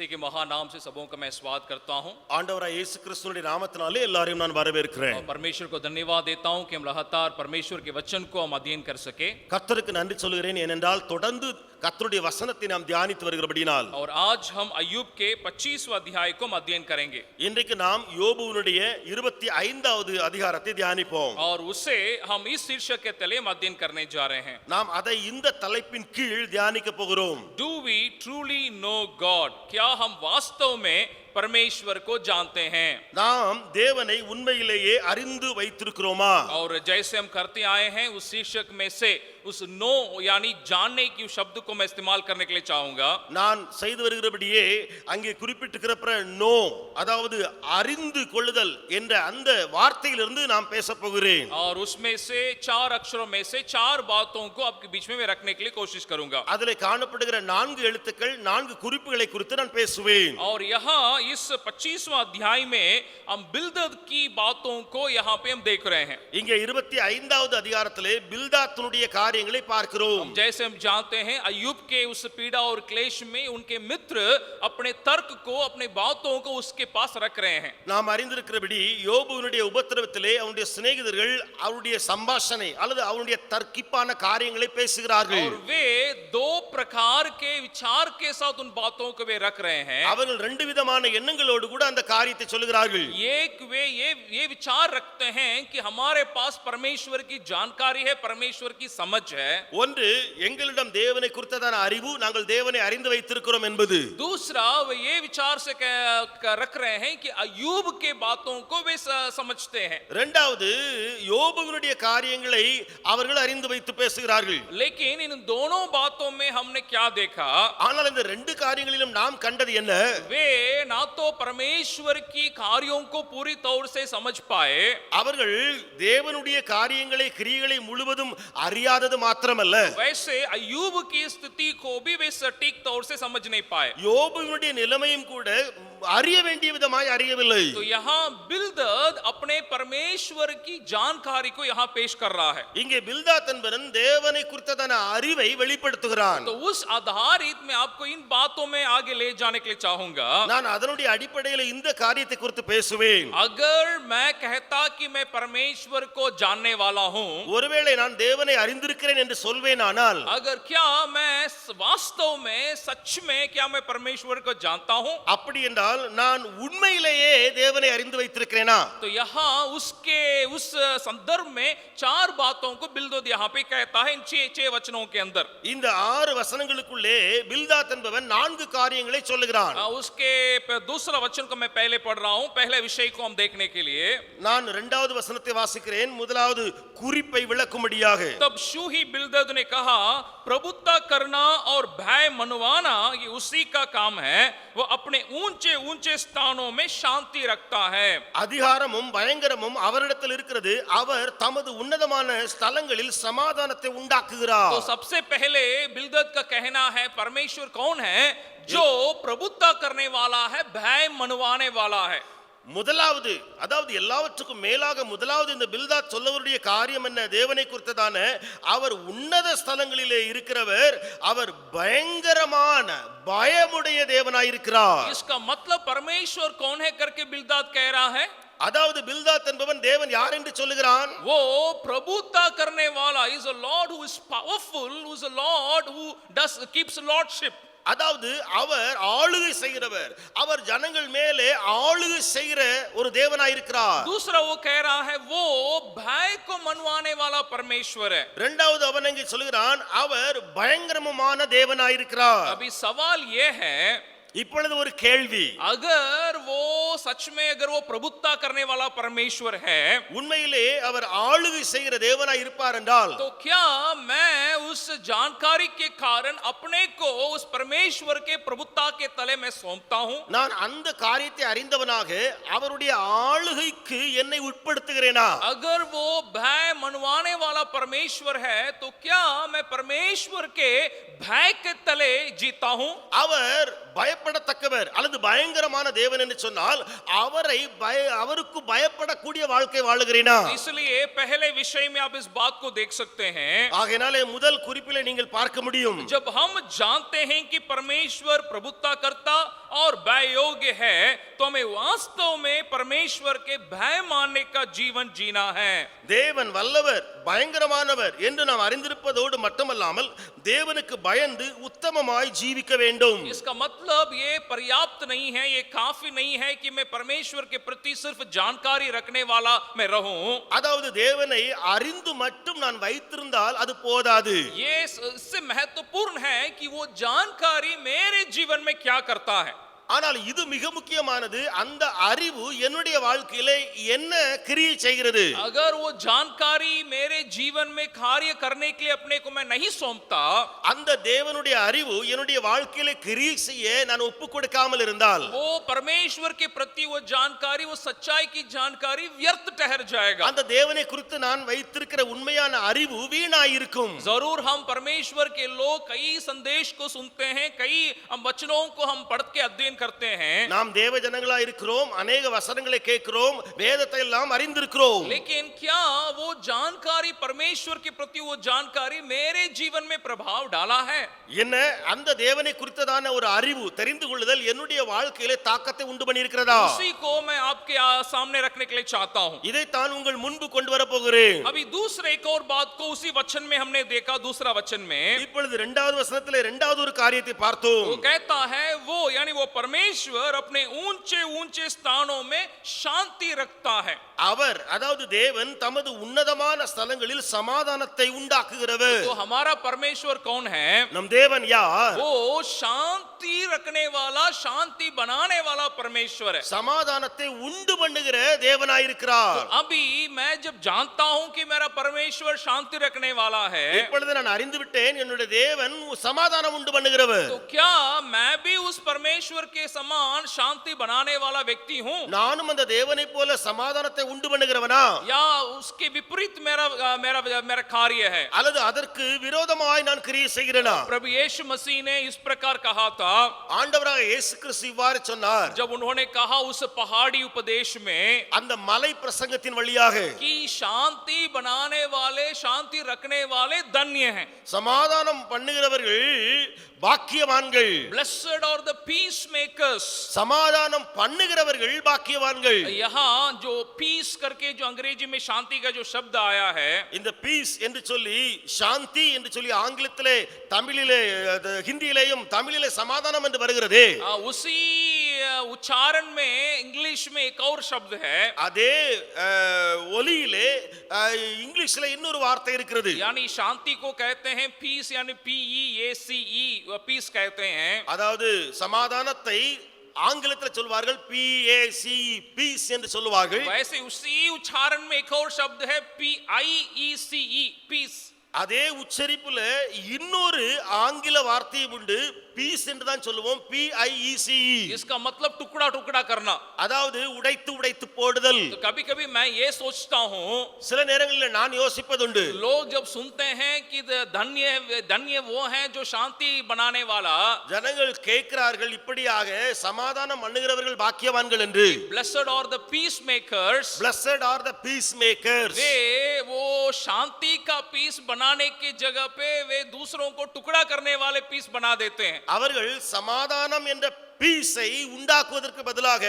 के महान नाम से सबों का मैं स्वागत करता हूं ஆண்டவராய் இயேசு கிறிஸ்துவினுடைய நாமத்தினாலே எல்லாரையும் நான் வரவேற்கிறேன். और परमेश्वर को धन्यवाद देता हूं कि हम लगातार परमेश्वर के वचन को हम अध्ययन कर सके. கர்த்தருக்கு நன்றி சொல்கிறேன், ஏனென்றால் தொடர்ந்து கர்த்தருடைய வசனத்தை நாம் தியானித்து வருகிறபடியால். और आज हम अय्यूब के 25वें अध्याय को हम अध्ययन करेंगे. இன்றைக்கு நாம் யோபுவினுடைய 25வது அதிகாரத்தை தியானிப்போம். और उसे हम इस शीर्षक के तले हम अध्ययन करने जा रहे हैं. நாம் அதை இந்த தலைப்பின் கீழ் தியானிக்க போகிறோம். Do we truly know God? क्या हम वास्तव में परमेश्वर को जानते हैं? நாம் தேவனை உண்மையிலேயே அறிந்து வைத்திருக்கிறோமா? और जैसे हम करते आए हैं उस शीर्षक में से उस नो यानी जानने की शब्द को मैं इस्तेमाल करने के लिए चाहूंगा. நான் செய்து வருகிறபடியே அங்கே குறிப்பிட்டிருக்கிற நோ, அதாவது அறிந்து கொள்ளுதல் என்ற அந்த வார்த்தையிலிருந்து நாம் பேச போகிறேன். और उसमें से 4 अक्षरों में से 4 बातों को आपके बीच में मैं रखने के लिए कोशिश करूंगा. அதிலே காணப்படுகிற 4 எழுத்துக்கள், 4 குறிப்புகளை குறித்து நான் பேசுவேன். और यहाँ इस 25वां अध्याय में हम बिल्दद की बातों को यहाँ पे हम देख रहे हैं. இங்கே 25வது அதிகாரத்திலே பில்தாத்துனுடைய காரியங்களை பார்க்கிறோம். जैसे हम जानते हैं अय्यूब के उस पीड़ा और क्लेश में उनके मित्र अपने तर्क को अपने बातों को उसके पास रख रहे हैं. நாம் அறிந்திருக்கிறபடி யோபுவினுடைய உபத்திரவத்திலே அவருடைய சிநேகிதர்கள் அவருடைய சம்பாஷணை அல்லது அவருடைய தர்க்கிப்பான காரியங்களை பேசுகிறார்கள். और वे 2 प्रकार के विचार के साथ उन बातों को वे रख रहे हैं. அவர்கள் 2 விதமான எண்ணங்களோடு கூட அந்த காரியத்தை சொல்லுகிறார்கள். एक वे ये विचार रखते हैं कि हमारे पास परमेश्वर की जानकारी है, परमेश्वर की समझ है. ஒன்று, எங்களிடம் தேவனை குறித்ததான அறிவு, நாங்கள் தேவனை அறிந்து வைத்திருக்கிறோம் என்பது. दूसरा वे ये विचार से रख रहे हैं कि अय्यूब के बातों को वे समझते हैं. இரண்டாவது, யோபுவினுடைய காரியங்களை அவர்கள் அறிந்து வைத்து பேசுகிறார்கள். लेकिन इन दोनों बातों में हमने क्या देखा? ஆனால் இந்த 2 காரியங்களிலும் நாம் கண்டது என்ன? वे ना तो परमेश्वर की कार्यों को पूरी तौर से समझ पाए, அவர்கள் தேவனுடைய காரியங்களை கிரியைகளை முழுவதும் அறியாதது மாத்திரமல்ல, वैसे अय्यूब की स्थिति को भी वे सटीक तौर से समझ नहीं पाए. யோபுவினுடைய நிலைமையும் கூட அறிய வேண்டிய விதமாய் அறியவில்லை. तो यहाँ बिल्दद अपने परमेश्वर की जानकारी को यहाँ पेश कर रहा है. இங்கே பில்தாத் என்பவன் தேவனை குறித்ததான அறிவை வெளிப்படுத்துகிறான். तो उस आधारित में आपको इन बातों में आगे ले जाने के लिए चाहूंगा. நான் அதனுடைய அடிப்படையில் இந்த காரியத்தை குறித்து பேசுவேன். अगर मैं कहता कि मैं परमेश्वर को जानने वाला हूं, ஒருவேளை நான் தேவனை அறிந்திருக்கிறேன் என்று சொல்வேனானால், अगर क्या मैं वास्तव में सच में क्या मैं परमेश्वर को जानता हूं, அப்படி என்றால் நான் உண்மையிலேயே தேவனை அறிந்து வைத்திருக்கிறேனா? तो यहाँ उसके उस संदर्भ में 4 बातों को बिल्दद यहाँ पे कहता है इन 6 वचनों के अंदर. இந்த 6 வசனங்களுக்குள்ளே பில்தாத் என்பவன் 4 காரியங்களை சொல்லுகிறான். उसके दूसरा वचन को मैं पहले पढ़ रहा हूं, पहले विषय को हम देखने के लिए. நான் 2வது वசனத்தை வாசிக்கிறேன், முதலாவது குறிப்பை விளக்கும்படியாக. तब शूही बिल्दद ने कहा, प्रभुत्व करना और भय मनवाना ये उसी का काम है, वो अपने ऊंचे ऊंचे स्थानों में शांति रखता है. அதிகாரமும் பயங்கரமும் அவரிடத்தில் இருக்கிறது, அவர் தமது உன்னதமான ஸ்தலங்களில் சமாதானத்தை உண்டாக்குகிறார். तो सबसे पहले बिल्दद का कहना है परमेश्वर कौन है? जो प्रभुत्व करने वाला है, भय मनवाने वाला है. முதலாவது, அதாவது எல்லாவற்றுக்கும் மேலாக முதலாவது இந்த பில்தாத் சொல்லவருடைய காரியம் என்ன? தேவனை குறித்ததான அவர் உன்னத ஸ்தலங்களிலே இருக்கிறவர், அவர் பயங்கரமான பயமுடைய தேவனாயிருக்கிறார். इसका मतलब परमेश्वर कौन है करके बिल्दद कह रहा है. அதாவது பில்தாத் என்பவன் தேவன் யார் என்று சொல்லுகிறான்? वो प्रभुत्व करने वाला is a lord who is powerful, who is a lord who keeps lordship. அதாவது அவர் ஆளுகை செய்கிறவர், அவர் ஜனங்கள் மேலே ஆளுகை செய்கிற ஒரு தேவனாயிருக்கிறார். दूसरा वो कह रहा है वो भय को मनवाने वाला परमेश्वर है. இரண்டாவது அவன் இங்கே சொல்கிறான், அவர் பயங்கரமான தேவனாயிருக்கிறார். अभी सवाल ये है, இப்பொழுது ஒரு கேள்வி, अगर वो सच में अगर वो प्रभुत्व करने वाला परमेश्वर है, உண்மையிலே அவர் ஆளுகை செய்கிற தேவனாய் இருப்பார் என்றால், तो क्या मैं उस जानकारी के कारण अपने को उस परमेश्वर के प्रभुत्व के तले में सौंपता हूं? நான் அந்த காரியத்தை அறிந்தவனாக அவருடைய ஆளுகைக்கு என்னை உட்படுத்துகிறேனா? अगर वो भय मनवाने वाला परमेश्वर है, तो क्या मैं परमेश्वर के भय के तले जीता हूं? அவர் பயப்படத்தக்கவர் அல்லது பயங்கரமான தேவன் என்று சொன்னால் அவருக்கு பயப்படக்கூடிய வாழ்க்கை வாழுகிறேனா? इसलिए पहले विषय में आप इस बात को देख सकते हैं. ஆகையாலே முதல் குறிப்பிலே நீங்கள் பார்க்க முடியும், जब हम जानते हैं कि परमेश्वर प्रभुत्व करता और भय योग्य है तो हमें वास्तव में परमेश्वर के भय मानने का जीवन जीना है। தேவன் வல்லவர் பயங்கரமானவர் என்று நாம் அறிந்திருப்பதோடு மட்டுமல்லாமல் தேவனுக்கு பயந்து உத்தமமாய் ஜீவிக்க வேண்டும். इसका मतलब ये पर्याप्त नहीं है, ये काफी नहीं है कि मैं परमेश्वर के प्रति सिर्फ जानकारी रखने वाला मैं रहूं। அதாவது தேவனை அறிந்து மட்டும் நான் வைத்திருந்தால் அது போதாது. ये इससे महत्वपूर्ण है कि वो जानकारी मेरे जीवन में क्या करता है। ஆனால் இது மிக முக்கியமானது, அந்த அறிவு என்னுடைய வாழ்க்கையிலே என்ன கிரியை செய்கிறது. अगर वो जानकारी मेरे जीवन में कार्य करने के लिए अपने को मैं नहीं सौंपता, அந்த தேவனுடைய அறிவு என்னுடைய வாழ்க்கையிலே கிரியை செய்ய நான் ஒப்பு கொடுக்காமல் இருந்தால், वो परमेश्वर के प्रति वो जानकारी, वो सच्चाई की जानकारी व्यर्थ ठहर जाएगा। அந்த தேவனை குறித்து நான் வைத்திருக்கிற உண்மையான அறிவு வீணாயிருக்கும். जरूर हम परमेश्वर के लोग कई संदेश को सुनते हैं, कई वचनों को हम पढ़ के अध्ययन करते हैं, நாம் தேவ ஜனங்களா இருக்கிறோம், अनेक வசனங்களை கேட்கிறோம், வேதத்தை எல்லாம் அறிந்திருக்கிறோம். लेकिन क्या वो जानकारी, परमेश्वर के प्रति वो जानकारी मेरे जीवन में प्रभाव डाला है? என்ன அந்த தேவனை குறித்ததான ஒரு அறிவு தெரிந்து கொள்ளுதல் என்னுடைய வாழ்க்கையிலே தாக்கத்தை உண்டு பண்ணியிருக்கிறதா? उसी को मैं आपके सामने रखने के लिए चाहता हूं। இதை தான் உங்கள் முன்பு கொண்டு வர போகிறேன். अभी दूसरे एक और बात को उसी वचन में हमने देखा, दूसरा वचन में இப்பொழுது இரண்டாவது வசனத்திலே இரண்டாவது ஒரு காரியத்தை பார்த்தோம். वो कहता है वो यानी वो परमेश्वर अपने ऊंचे ऊंचे स्थानों में शांति रखता है। அவர் அதாவது தேவன் தமது உன்னதமான ஸ்தலங்களில் சமாதானத்தை உண்டாக்குகிறவர். तो हमारा परमेश्वर कौन है? நம் தேவன் யார்? वो शांति रखने वाला, शांति बनाने वाला परमेश्वर है। சமாதானத்தை உண்டு பண்ணுகிற தேவனாயிருக்கிறார். अभी मैं जब जानता हूं कि मेरा परमेश्वर शांति रखने वाला है, இப்பொழுது நான் அறிந்து விட்டேன் என்னுடைய தேவன் சமாதானம் உண்டு பண்ணுகிறவர். तो क्या मैं भी उस परमेश्वर के समान शांति बनाने वाला व्यक्ति हूं? நானும் அந்த தேவனை போல சமாதானத்தை உண்டு பண்ணுகிறவனா? या उसके विपरीत मेरा मेरा मेरा कार्य है? அல்லது அதற்கு விரோதமாய் நான் கிரியை செய்கிறேனா? प्रभु यीशु मसीह ने इस प्रकार कहा था, ஆண்டவராக இயேசு கிறிஸ்து இவ்வாறு சொன்னார். जब उन्होंने कहा उस पहाड़ी उपदेश में அந்த மலை பிரசங்கத்தின் வழியாக कि शांति बनाने वाले, शांति रखने वाले धन्य हैं। சமாதானம் பண்ணுகிறவர்கள் பாக்கியவான்கள். Blessed are the peacemakers. சமாதானம் பண்ணுகிறவர்கள் பாக்கியவான்கள். यहाँ जो पीस करके जो अंग्रेजी में शांति का जो शब्द आया है, இந்த பீஸ் என்று சொல்லி சாந்தி என்று சொல்லி ஆங்கிலத்திலே, தமிழிலே, ஹிந்தியிலேயும் தமிழிலே சமாதானம் என்று வருகிறது. उसी उच्चारण में इंग्लिश में एक और शब्द है, அதே ஒலியிலே இங்கிலீஷ்ல இன்னொரு வார்த்தை இருக்கிறது. यानी शांति को कहते हैं पीस, यानी PEACE पीस कहते हैं। அதாவது சமாதானத்தை ஆங்கிலத்தில் சொல்வார்கள் PAC பீஸ் என்று சொல்லுவார்கள். वैसे उसी उच्चारण में एक और शब्द है PIECE पीस। அதே உச்சரிப்புல இன்னொரு ஆங்கில வார்த்தையும் உண்டு, பீஸ் என்று தான் சொல்லுவோம், PIECE. इसका मतलब टुकड़ा टुकड़ा करना। அதாவது உடைத்து உடைத்து போடுதல். तो कभी कभी मैं ये सोचता हूँ, சில நேரங்களில் நான் யோசிப்பதுண்டு, लोग जब सुनते हैं कि धन्य धन्य वो है जो शांति बनाने वाला, ஜனங்கள் கேட்கிறார்கள் இப்படியாக சமாதானம் பண்ணுகிறவர்கள் பாக்கியவான்கள் என்று. blessed are the peacemakers, Blessed are the peacemakers. वे वो शांति का पीस बनाने की जगह पे वे दूसरों को टुकड़ा करने वाले पीस बना देते हैं। அவர்கள் சமாதானம் என்ற பீஸை உண்டாக்குவதற்கு பதிலாக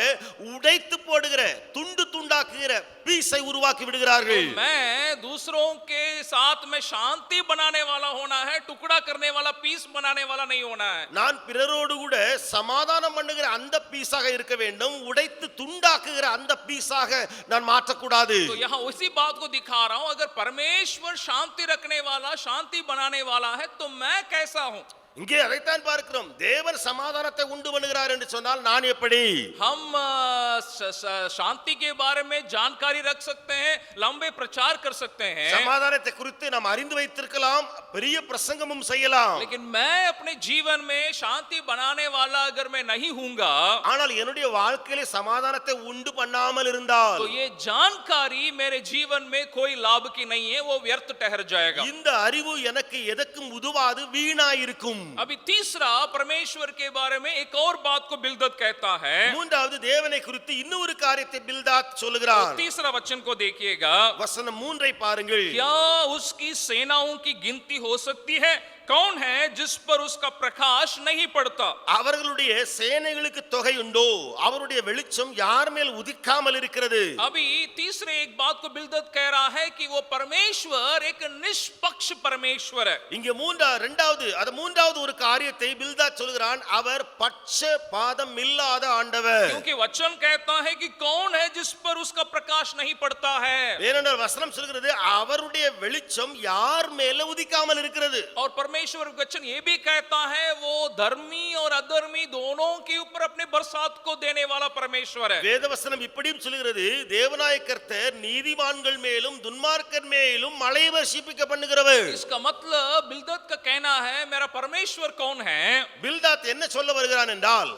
உடைத்து போடுகிற, துண்டு துண்டாக்குகிற பீஸை உருவாக்கி விடுகிறார்கள். मैं दूसरों के साथ में शांति बनाने वाला होना है, टुकड़ा करने वाला पीस बनाने वाला नहीं होना है। நான் பிறரோடு கூட சமாதானம் பண்ணுகிற அந்த பீஸாக இருக்க வேண்டும், உடைத்து துண்டாக்குகிற அந்த பீஸாக நான் மாற்றக்கூடாது. तो यहाँ उसी बात को दिखा रहा हूं, अगर परमेश्वर शांति रखने वाला, शांति बनाने वाला है तो मैं कैसा हूं? இங்கே அதைத்தான் பார்க்கிறோம். தேவன் சமாதானத்தை உண்டு பண்ணுகிறார் என்று சொன்னால் நான் எப்படி? हम शांति के बारे में जानकारी रख सकते हैं, लंबे प्रचार कर सकते हैं, சமாதானத்தை குறித்து நாம் அறிந்து வைத்திருக்கலாம், பெரிய பிரசங்கமும் செய்யலாம். लेकिन मैं अपने जीवन में शांति बनाने वाला अगर मैं नहीं हूंगा, ஆனால் என்னுடைய வாழ்க்கையிலே சமாதானத்தை உண்டு பண்ணாமல் இருந்தால், तो ये जानकारी मेरे जीवन में कोई लाभ की नहीं है, वो व्यर्थ ठहर जाएगा। இந்த அறிவு எனக்கு எதற்கும் உதவாது, வீணாயிருக்கும். अभी तीसरा परमेश्वर के बारे में एक और बात को बिलदद कहता है। மூன்றாவது தேவனை குறித்து இன்னொரு காரியத்தை பில்தாத் சொல்லுகிறார். तीसरा वचन को देखिएगा, வசனம் 3 பாருங்கள். क्या उसकी सेनाओं की गिनती हो सकती है? कौन है जिस पर उसका प्रकाश नहीं पड़ता? அவர்களுடைய சேனைகளுக்கு தொகை உண்டோ? அவருடைய வெளிச்சம் யார் மேல் உதிக்காமல் இருக்கிறது? अभी तीसरे एक बात को बिलदद कह रहा है कि वो परमेश्वर एक निष्पक्ष परमेश्वर है. இங்க மூன்றாவது ஒரு காரியத்தை பில்தாத் சொல்கிறான். அவர் பட்சபாதம் இல்லாத ஆண்டவர். क्योंकि वचन कहता है कि कौन है जिस पर उसका प्रकाश नहीं पड़ता है. ஏனென்றால் வசனம் சொல்கிறது அவருடைய வெளிச்சம் யார் மேல உதிக்காமல் இருக்கிறது. और परमेश्वर वचन ये भी कहता है वो धर्मी और अधर्मी दोनों के ऊपर अपने बरसात को देने वाला परमेश्वर है. வேதவசனம் இப்படியும் சொல்கிறது தேவனாய கர்த்தர் நீதிமான்கள் மேலும் துன்மார்க்கர் மேலும் மழை வர்ஷிப்பிக்க பண்ணுகிறவர். इसका मतलब बिलदद का कहना है मेरा परमेश्वर कौन है? பில்தாத் என்ன சொல்ல வருகிறான் என்றால்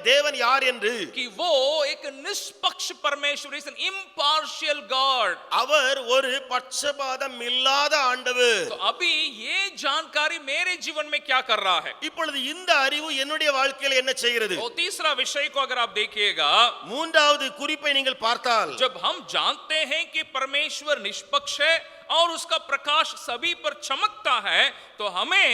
தேவன் யார் என்று कि वो एक निष्पक्ष परमेश्वर इज एन इम्पार्शियल गॉड. அவர் ஒரு பட்சபாதம் இல்லாத ஆண்டவர். तो अभी ये जानकारी मेरे जीवन में क्या कर रहा है? இப்பொழுது இந்த அறிவு என்னுடைய வாழ்க்கையில் என்ன செய்கிறது? और तीसरा विषय को अगर आप देखिएगा, மூன்றாவது குறிப்பை நீங்கள் பார்த்தால் जब हम जानते हैं कि परमेश्वर निष्पक्ष है और उसका प्रकाश सभी पर चमकता है, तो हमें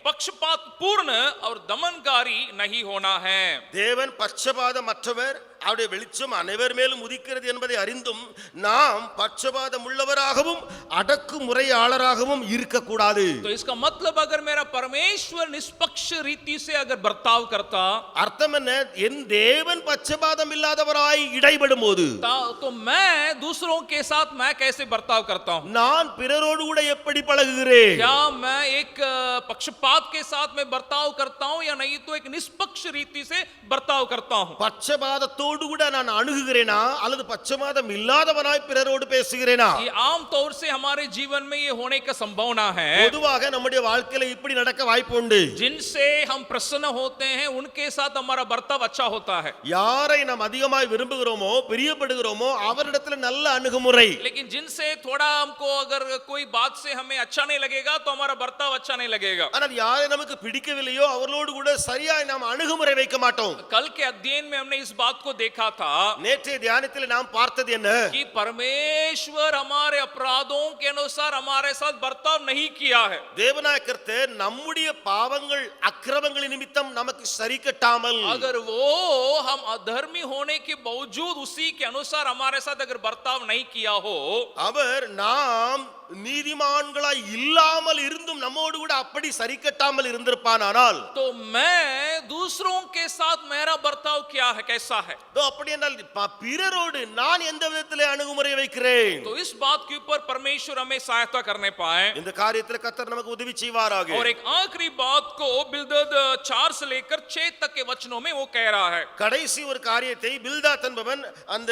पक्षपात पूर्ण और दमनकारी नहीं होना है. தேவன் பட்சபாதமற்றவர், அவருடைய வெளிச்சம் அனைவர் மேலும் உதிக்கிறது என்பதை அறிந்தும் நாம் பட்சபாதம் உள்ளவராகவும் அடக்குமுறையாளராகவும் இருக்கக்கூடாது. तो इसका मतलब अगर मेरा परमेश्वर निष्पक्ष रीति से अगर बर्ताव करता, அர்த்தம் என்ன? என் தேவன் பட்சபாதம் இல்லாதவராய் இடைபடும் போது तो मैं दूसरों के साथ मैं कैसे बर्ताव करता हूं? நான் பிறரோடு கூட எப்படி பழகுகிறேன்? क्या मैं एक पक्षपात के साथ में बर्ताव करता हूं या नहीं तो एक निष्पक्ष रीति से बर्ताव करता हूं? பட்சபாதத்தோடு கூட நான் அணுகுகிறேனா அல்லது பட்சபாதம் இல்லாதவனாய் பிறரோடு பேசுகிறேனா? ये आम तौर से हमारे जीवन में ये होने का संभावना है. பொதுவாக நம்முடைய வாழ்க்கையில இப்படி நடக்க வாய்ப்பு உண்டு. जिनसे हम प्रसन्न होते हैं उनके साथ हमारा बर्ताव अच्छा होता है. யாரை நாம் அதிகமாய் விரும்புகிறோமோ பிரியப்படுகிறோமோ அவரிடத்துல நல்ல அணுகுமுறை. लेकिन जिनसे थोड़ा हमको अगर कोई बात से हमें अच्छा नहीं लगेगा तो हमारा बर्ताव अच्छा नहीं लगेगा. ஆனால் யாரை நமக்கு பிடிக்கவில்லையோ அவர்களோடு கூட சரியாய் நாம் அணுகுமுறை வைக்க மாட்டோம். कल के अध्ययन में हमने इस बात को देखा था நேற்றைய தியானத்தில் நாம் பார்த்தது என்ன? कि परमेश्वर हमारे अपराधों के अनुसार हमारे साथ बर्ताव नहीं किया है. தேவனாய கர்த்தர் நம்முடைய பாவங்கள் அக்கிரமங்களின் நிமித்தம் நமக்கு சரி கட்டாமல் अगर वो हम अधर्मी होने के बावजूद उसी के अनुसार हमारे साथ अगर बर्ताव नहीं किया हो, அவர் நாம் நீதிமான்களாய் இல்லாமல் இருந்தும் நம்மோடு கூட அப்படி சரி கட்டாமல் இருந்திருப்பானால் तो मैं दूसरों के साथ मेरा बर्ताव क्या है, कैसा है? அப்படி என்றால் பிறரோடு நான் எந்த விதத்திலே அணுகுமுறை வைக்கிறேன்? तो इस बात के ऊपर परमेश्वर हमें सहायता करने पाए. இந்த காரியத்தில் கர்த்தர் நமக்கு உதவி செய்வாராக. और एक आखिरी बात को बिलदद 4 से लेकर 6 तक के वचनों में वो कह रहा है. கடைசி ஒரு காரியத்தை பில்தாத் என்பவன் அந்த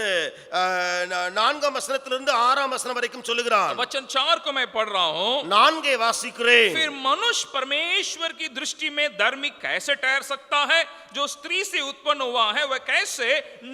4ஆம் வசனத்திலிருந்து 6ஆம் வசனம் வரைக்கும் சொல்லுகிறான். वचन 4 को मैं पढ़ रहा हूं. 4 வாசிக்கிறேன். फिर मनुष्य परमेश्वर की दृष्टि में धार्मिक कैसे ठहर सकता है? जो स्त्री से उत्पन्न हुआ है वह कैसे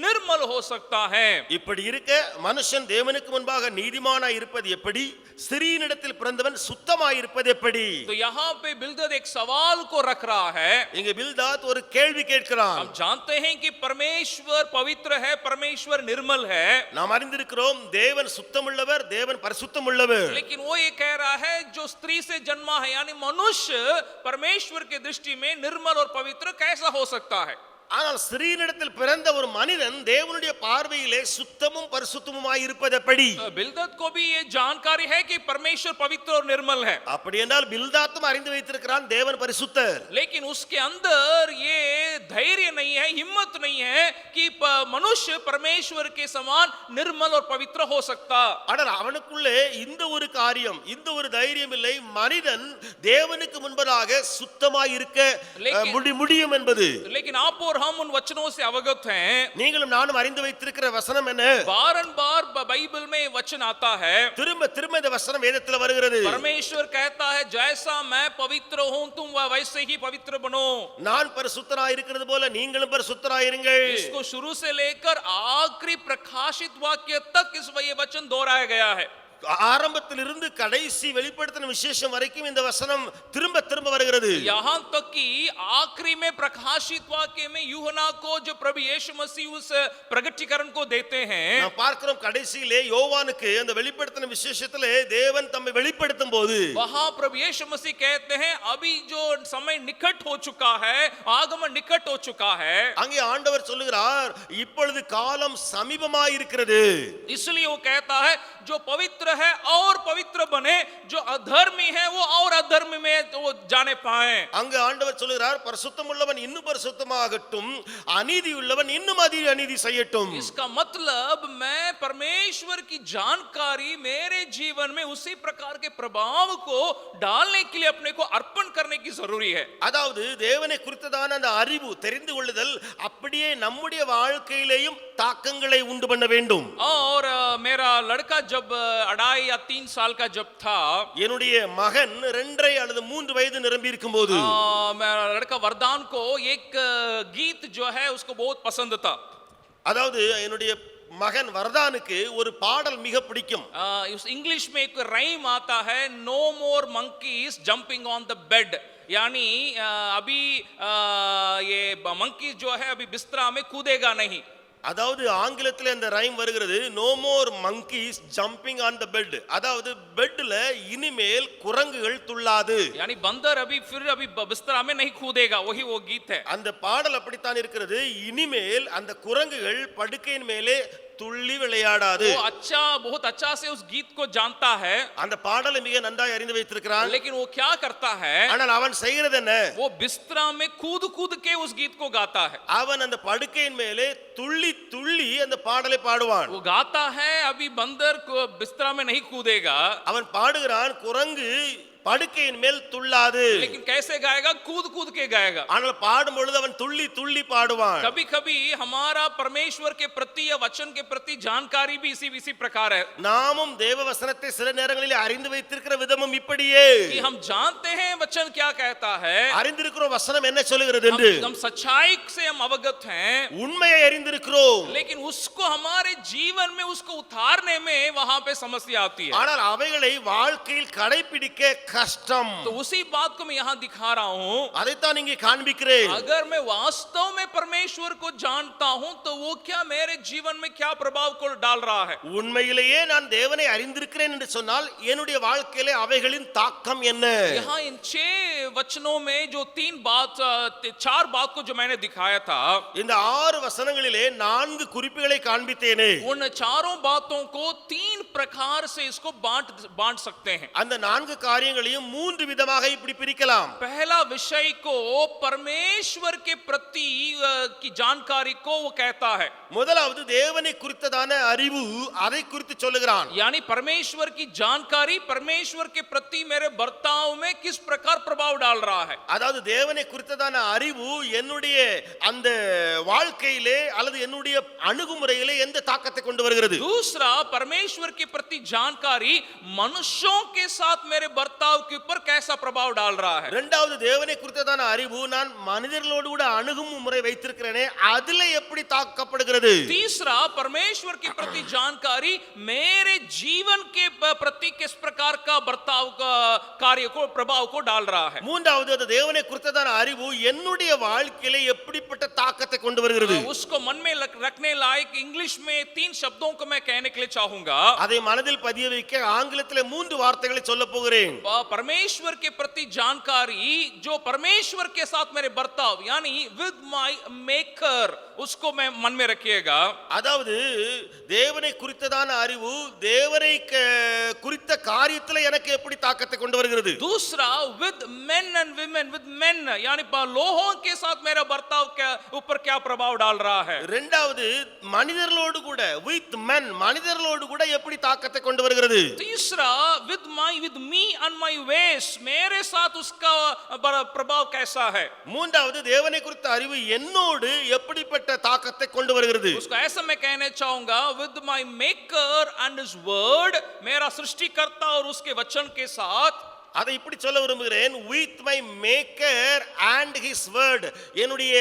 निर्मल हो सकता है? இப்படி இருக்க மனுஷன் தேவனுக்கு முன்பாக நீதிமானாய் இருப்பது எப்படி? ஸ்திரீயினிடத்தில் பிறந்தவன் சுத்தமாய் இருப்பது எப்படி? तो यहाँ पे बिलदद एक सवाल को रख रहा है. இங்க பில்தாத் ஒரு கேள்வி கேட்கிறான். हम जानते हैं कि परमेश्वर पवित्र है, परमेश्वर निर्मल है. நாம் அறிந்திருக்கிறோம் தேவன் சுத்தமுள்ளவர், தேவன் பரிசுத்தமுள்ளவர். लेकिन वो ये कह रहा है जो स्त्री से जन्मा है यानी मनुष्य परमेश्वर की दृष्टि में निर्मल और पवित्र कैसा हो सकता है? ஆனால் ஸ்திரீயினிடத்தில் பிறந்த ஒரு மனிதன் தேவனுடைய பார்வையிலே சுத்தமும் பரிசுத்தமுமாய் இருப்பது எப்படி? बिलदद को भी ये जानकारी है कि परमेश्वर पवित्र और निर्मल है. அப்படி என்றால் பில்தாத்தும் அறிந்து வைத்திருக்கிறான் தேவன் பரிசுத்தர். लेकिन उसके अंदर ये धैर्य नहीं है, हिम्मत नहीं है कि मनुष्य परमेश्वर के समान निर्मल और पवित्र हो सकता. ஆனால் அவனுக்குள்ளே இந்த ஒரு காரியம், இந்த ஒரு தைரியம் இல்லை. மனிதன் தேவனுக்கு முன்பதாக சுத்தமாய் இருக்க முடியும் என்பது. लेकिन आप और हम उन वचनों से अवगत हैं. நீங்களும் நானும் அறிந்து வைத்திருக்கிற வசனம் என்ன? बारंबार बाइबल में वचन आता है. திரும்ப திரும்ப இந்த வசனம் வேதத்தில் வருகிறது. परमेश्वर कहता है जैसा मैं पवित्र हूं तुम वैसे ही पवित्र बनो. நான் பரிசுத்தராய் இருக்கிறது போல நீங்களும் பரிசுத்தராய் இருங்கள். इसको शुरू से लेकर आखिरी प्रकाशित वाक्य तक इस ये वचन दोहराया गया है. ஆரம்பத்திலிருந்து கடைசி வெளிப்படுத்தின விசேஷம் வரைக்கும் இந்த வசனம் திரும்ப திரும்ப வருகிறது. यहाँ तक कि आखिरी में प्रकाशित वाक्य में यूहन्ना को जो प्रभु यीशु मसीह उस प्रगटीकरण को देते हैं, நாம் பார்க்கிறோம் கடைசியிலே யோவானுக்கு அந்த வெளிப்படுத்தின விசேஷத்திலே தேவன் தம்மை வெளிப்படுத்தும் போது वहां प्रभु यीशु मसीह कहते हैं अभी जो समय निकट हो चुका है, आगमन निकट हो चुका है, அங்கே ஆண்டவர் சொல்லுகிறார் இப்பொழுது காலம் சமீபமாய் இருக்கிறது. इसलिए वो कहता है जो पवित्र है और पवित्र बने, जो अधर्मी है वो और अधर्मी में वो जाने पाए. அங்கே ஆண்டவர் சொல்லுகிறார் பரிசுத்தம் உள்ளவன் இன்னும் பரிசுத்தமாகட்டும், அநீதி உள்ளவன் இன்னும் அநீதி செய்யட்டும். इसका मतलब मैं परमेश्वर की जानकारी मेरे जीवन में उसी प्रकार के प्रभाव को डालने के लिए अपने को अर्पण करने की जरूरी है. அதாவது தேவனை குறித்ததான அந்த அறிவு தெரிந்து கொள்ளுதல் அப்படியே நம்முடைய வாழ்க்கையிலேயும் தாக்கங்களை உண்டு பண்ண வேண்டும். और मेरा लड़का जब 2.5 या 3 साल का जब था, என்னுடைய மகன் 2.5 அல்லது 3 வயது நிரம்பி இருக்கும்போது मेरा लड़का वरदान को एक गीत जो है उसको बहुत पसंद था. அதாவது என்னுடைய மகன் வரதானுக்கு ஒரு பாடல் மிக பிடிக்கும். उस इंग्लिश में एक राइम आता है, no more monkeys jumping on the bed, यानी अभी ये मंकीज जो है अभी बिस्तरा में कूदेगा नहीं. அதாவது ஆங்கிலத்தில் அந்த ரைம் வருகிறது, no more monkeys jumping on the bed. அதாவது பெட்ல இனிமேல் குரங்குகள் துள்ளாது. यानी बंदर अभी बिस्तरा में नहीं कूदेगा, वही वो गीत है. அந்த பாடல் அப்படித்தான் இருக்கிறது. இனிமேல் அந்த குரங்குகள் படுக்கையின் மேலே துள்ளி விளையாடாது. वो अच्छा, बहुत अच्छा से उस गीत को जानता है. அந்த பாடலை மிக நன்றாய் அறிந்து வைத்திருக்கிறான். लेकिन वो क्या करता है, ஆனால் அவன் செய்கிறது என்ன? वो बिस्तरा में कूद कूद के उस गीत को गाता है. அவன் அந்த படுக்கையின் மேலே துள்ளி துள்ளி அந்த பாடலை பாடுவான். वो गाता है अभी बंदर को बिस्तरा में नहीं कूदेगा. அவன் பாடுகிறான் குரங்கு படுக்கையின் மேல் துள்ளாது. लेकिन कैसे गाएगा, कूद कूद के गाएगा. ஆனால் பாடும் பொழுது அவன் துள்ளி துள்ளி பாடுவான். कभी कभी हमारा परमेश्वर के प्रति या वचन के प्रति जानकारी भी इसी प्रकार है நாமும் தேவ வசனத்தை சில நேரங்களில் அறிந்து வைத்திருக்கிற விதமும் இப்படியே. कि हम जानते हैं वचन क्या कहता है, அறிந்திருக்கிற வசனம் என்ன சொல்கிறது என்று, हम सच्चाई से हम अवगत हैं, உண்மையை அறிந்திருக்கிறோம். लेकिन उसको हमारे जीवन में उसको उतारने में वहां पे समस्या आती है. ஆனால் அவைகளை வாழ்க்கையில் கடைபிடிக்க கஷ்டம். तो उसी बात को मैं यहाँ दिखा रहा हूँ. அதைத்தான் இங்கே காண்பிக்கிறேன். अगर मैं वास्तव में परमेश्वर को जानता हूँ तो वो क्या मेरे जीवन में क्या प्रभाव को डाल रहा है. உண்மையிலேயே நான் தேவனை அறிந்திருக்கிறேன் என்று சொன்னால் என்னுடைய வாழ்க்கையிலே அவைகளின் தாக்கம் என்ன? यहाँ इन 6 वचनों में जो 4 बात को जो मैंने दिखाया था, இந்த 6 வசனங்களிலே 4 குறிப்புகளை காண்பித்தேனே. उन चारों बातों को 3 प्रकार से इसको बांट सकते हैं. அந்த 4 காரியங்களையும் 3 விதமாக இப்படி பிரிக்கலாம். पहला विषय को परमेश्वर के प्रति की जानकारी को वो कहता है. முதலாவது தேவனை குறித்ததான அறிவு, அதை குறித்து சொல்லுகிறான். यानी परमेश्वर की जानकारी परमेश्वर के प्रति मेरे बर्ताव में किस प्रकार प्रभाव डाल रहा है. அதாவது தேவனை குறித்ததான அறிவு என்னுடைய அந்த வாழ்க்கையிலே அல்லது என்னுடைய அணுகுமுறையிலே எந்த தாக்கத்தை கொண்டு வருகிறது. दूसरा, परमेश्वर के प्रति जानकारी मनुष्यों के साथ मेरे बर्ताव के ऊपर कैसा प्रभाव डाल रहा है. இரண்டாவது தேவனை குறித்ததான அறிவு நான் மனிதர்களோடு கூட அணுகுமுறை வைத்திருக்கிறேனே அதில எப்படி தாக்கப்படுகிறது. तीसरा, परमेश्वर के प्रति जानकारी मेरे जीवन के प्रति किस प्रकार का बर्ताव का कार्य को प्रभाव को डाल रहा है. மூன்றாவது அந்த தேவனை குறித்ததான அறிவு என்னுடைய வாழ்க்கையிலே எப்படிப்பட்ட தாக்கத்தை கொண்டு வருகிறது. उसको मन में रखने लायक इंग्लिश में 3 शब्दों को मैं कहने के लिए चाहूंगा. அதை மனதில் பதிய வைக்க ஆங்கிலத்திலே 3 வார்த்தைகளை சொல்ல போகிறேன். परमेश्वर के प्रति जानकारी, जो परमेश्वर के साथ मेरे बर्ताव यानी विद माय मेकर, उसको मैं मन में रखिएगा. அதாவது தேவனை குறித்ததான அறிவு தேவனை குறித்த காரியத்துல எனக்கு எப்படி தாக்கத்தை கொண்டு வருகிறது. दूसरा, with main and women, with main यानी लोगों के साथ मेरा बर्ताव के ऊपर क्या प्रभाव डाल रहा है. இரண்டாவது மனிதர்களோடு கூட வித் men மனிதர்களோடு கூட எப்படி தாக்கத்தை கொண்டு வருகிறது. तीसरा, विद मी एंड माय वेस, मेरे साथ उसका प्रभाव कैसा है. மூன்றாவது தேவனை குறித்த அறிவு என்னோடு எப்படிப்பட்ட தாக்கத்தை கொண்டு வருகிறது. उसको ऐसा मैं कहना चाहूंगा, with my maker and his word, मेरा सृष्टिकर्ता और उसके वचन के साथ அதை இப்படி சொல்ல விரும்புகிறேன், with my maker and his word. என்னுடைய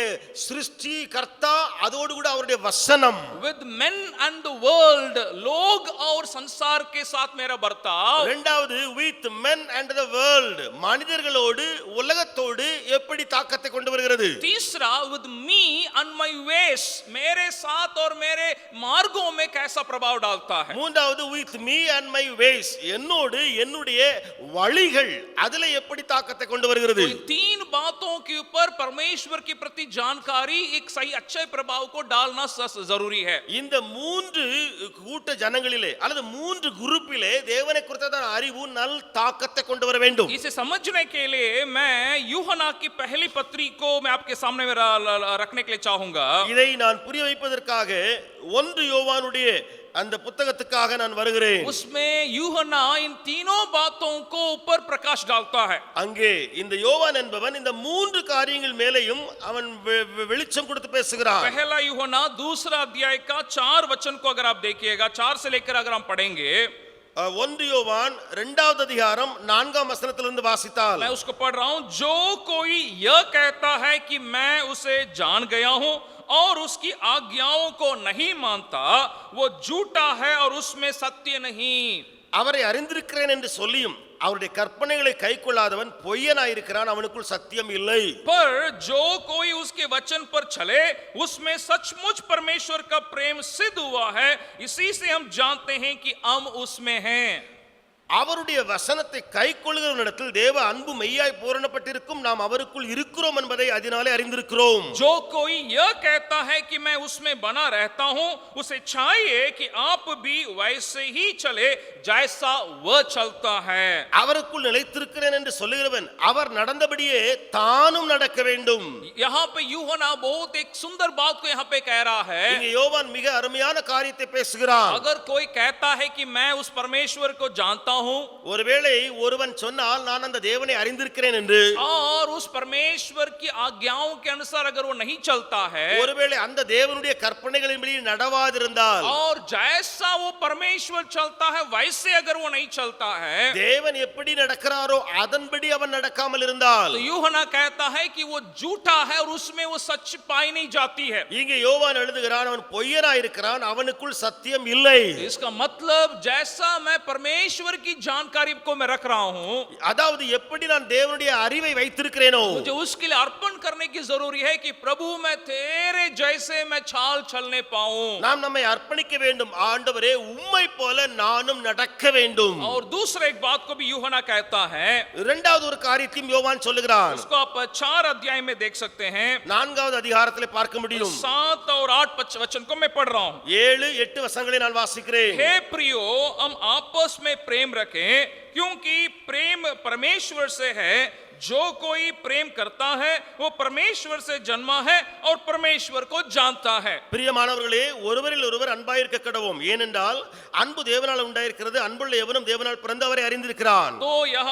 சிருஷ்டி கர்த்தா அதோடு கூட அவருடைய வசனம். With men and the world, लोग और संसार के साथ मेरा बर्ताव. இரண்டாவது with men and the world, மனிதர்களோடு உலகத்தோடு எப்படி தாக்கத்தை கொண்டு வருகிறது. तीसरा with me and my ways, मेरे साथ और मेरे मार्गों में कैसा प्रभाव डालता है. மூன்றாவது with me and my ways, என்னோடு என்னுடைய வழிகள் அதுல எப்படி தாக்கத்தை கொண்டு வருகிறது. इन तीन बातों के ऊपर परमेश्वर के प्रति जानकारी एक सही अच्छे प्रभाव को डालना जरूरी है. இந்த மூன்று கூட்ட ஜனங்களிலே அல்லது மூன்று குரூப்பிலே தேவனை குறித்ததான அறிவு நல் தாக்கத்தை கொண்டு வர வேண்டும். इसे समझने के लिए मैं यूहन्ना की पहली पत्री को मैं आपके सामने में रखने के लिए चाहूंगा. இதை நான் புரிய வைப்பதற்காக 1 யோவானுடைய அந்த புத்தகத்துக்காக நான் வருகிறேன். उसमें यूहन्ना इन तीनों बातों को ऊपर प्रकाश डालता है. அங்கே இந்த யோவான் என்பவன் இந்த மூன்று காரியங்கள் மேலேயும் அவன் வெளிச்சம் கொடுத்து பேசுகிறான். पहला यूहन्ना दूसरा अध्याय का 4 वचन को अगर आप देखिएगा, 4 से लेकर अगर हम पढ़ेंगे, 1 யோவான் 2வது அதிகாரம் 4ஆம் வசனத்திலிருந்து வாசித்தால், मैं उसको पढ़ रहा हूं. जो कोई यह कहता है कि मैं उसे जान गया हूं और उसकी आज्ञाओं को नहीं मानता, वो झूठा है और उसमें सत्य नहीं. அவரை அறிந்திருக்கிறேன் என்று சொல்லியும் அவருடைய கற்பனைகளை கைக்கொள்ளாதவன் பொய்யனாயிருக்கிறான், அவனுக்குள் சத்தியம் இல்லை. पर जो कोई उसके वचन पर चले उसमें सचमुच परमेश्वर का प्रेम सिद्ध हुआ है. इसी से हम जानते हैं कि हम उसमें हैं. அவருடைய வசனத்தை கைக்கொள்ளுகிறவனிடத்தில் தேவ அன்பு மெய்யாய் பூரணப்பட்டிருக்கும், நாம் அவருக்குள் இருக்கிறோம் என்பதை அதனாலே அறிந்திருக்கிறோம். जो कोई यह कहता है कि मैं उसमें बना रहता हूं, उसे चाहिए कि आप भी वैसे ही चले जैसा वह चलता है. அவருக்குள் நிலைத்திருக்கிறேன் என்று சொல்லுகிறவன் அவர் நடந்தபடியே தானும் நடக்க வேண்டும். यहाँ पे यूहन्ना बहुत एक सुंदर बात को यहाँ पे कह रहा है. இங்கே யோவான் மிக அருமையான காரியத்தை பேசுகிறான். अगर कोई कहता है कि मैं उस परमेश्वर को जानता हूं, ஒருவேளை ஒருவன் சொன்னால் நான் அந்த தேவனை அறிந்திருக்கிறேன் என்று, और उस परमेश्वर की आज्ञाओं के अनुसार अगर वो नहीं चलता है, ஒருவேளை அந்த தேவனுடைய கற்பனைகளின்படி நடவாதிருந்தால், और जैसा वो परमेश्वर चलता है वैसे अगर वो नहीं चलता है, தேவன் எப்படி நடக்கிறாரோ அதன்படி அவன் நடக்காமல் இருந்தால், तो यूहन्ना कहता है कि वो झूठा है और उसमें वो सच पाई नहीं जाती है. இங்கே யோவான் எழுதுகிறான், அவன் பொய்யனாயிருக்கிறான், அவனுக்குள் சத்தியம் இல்லை. इसका मतलब जैसा मैं परमेश्वर की जानकारी को मैं रख रहा हूं, அதாவது எப்படி நான் தேவனுடைய அறிவை வைத்திருக்கிறேனோ, मुझे उसके लिए अर्पण करने की जरूरी है कि प्रभु मैं तेरे जैसे मैं चाल चलने पाऊं. நாம் நம்மை அர்ப்பணிக்க வேண்டும். ஆண்டவரே உம்மை போல நானும் நடக்க வேண்டும். और दूसरा एक बात को भी यूहन्ना कहता है, இரண்டாவது ஒரு காரியத்தையும் யோவான் சொல்லுகிறான். उसको आप 4 अध्याय में देख सकते हैं. 4வது அதிகாரத்திலே பார்க்க முடியும். 7 और 8 वचन को मैं पढ़ रहा हूं. 7, 8 வசனங்களை நான் வாசிக்கிறேன். हे प्रियो, हम आपस में प्रेम रखें, क्योंकि प्रेम परमेश्वर से है. जो कोई प्रेम करता है वो परमेश्वर से जन्मा है और परमेश्वर को जानता है. பிரியமானவர்களே, ஒருவரில் ஒருவர் அன்பாயிருக்க கடவோம். ஏனென்றால் அன்பு தேவனால் உண்டாயிருக்கிறது, அன்புள்ள எவனும் தேவனால் பிறந்தவரை அறிந்திருக்கிறான். तो यह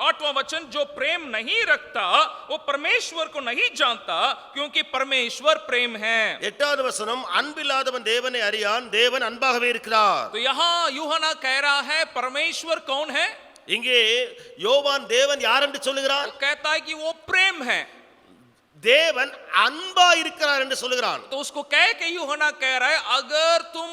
8वां वचन, जो प्रेम नहीं रखता वो परमेश्वर को नहीं जानता, क्योंकि परमेश्वर प्रेम है. 8வது வசனம், அன்பில்லாதவன் தேவனை அறியான், தேவன் அன்பாகவே இருக்கிறார். तो यहाँ यूहन्ना कह रहा है परमेश्वर कौन है. இங்கே யோவான் தேவன் யார் என்று சொல்லுகிறார்? वो कहता है कि वो प्रेम है. தேவன் அன்பா இருக்கிறார் என்று சொல்லுகிறான். तो उसको कह के यूहन्ना कह रहा है, अगर तुम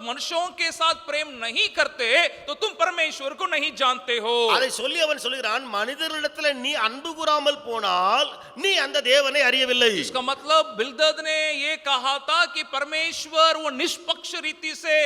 मनुष्यों के साथ प्रेम नहीं करते तो तुम परमेश्वर को नहीं जानते हो. அதை சொல்லி அவன் சொல்லுகிறான், மனிதர்களிடத்தில் நீ அன்பு கூறாமல் போனால் நீ அந்த தேவனை அறியவில்லை. इसका मतलब बिल्दद ने ये कहा था कि परमेश्वर वो निष्पक्ष रीति से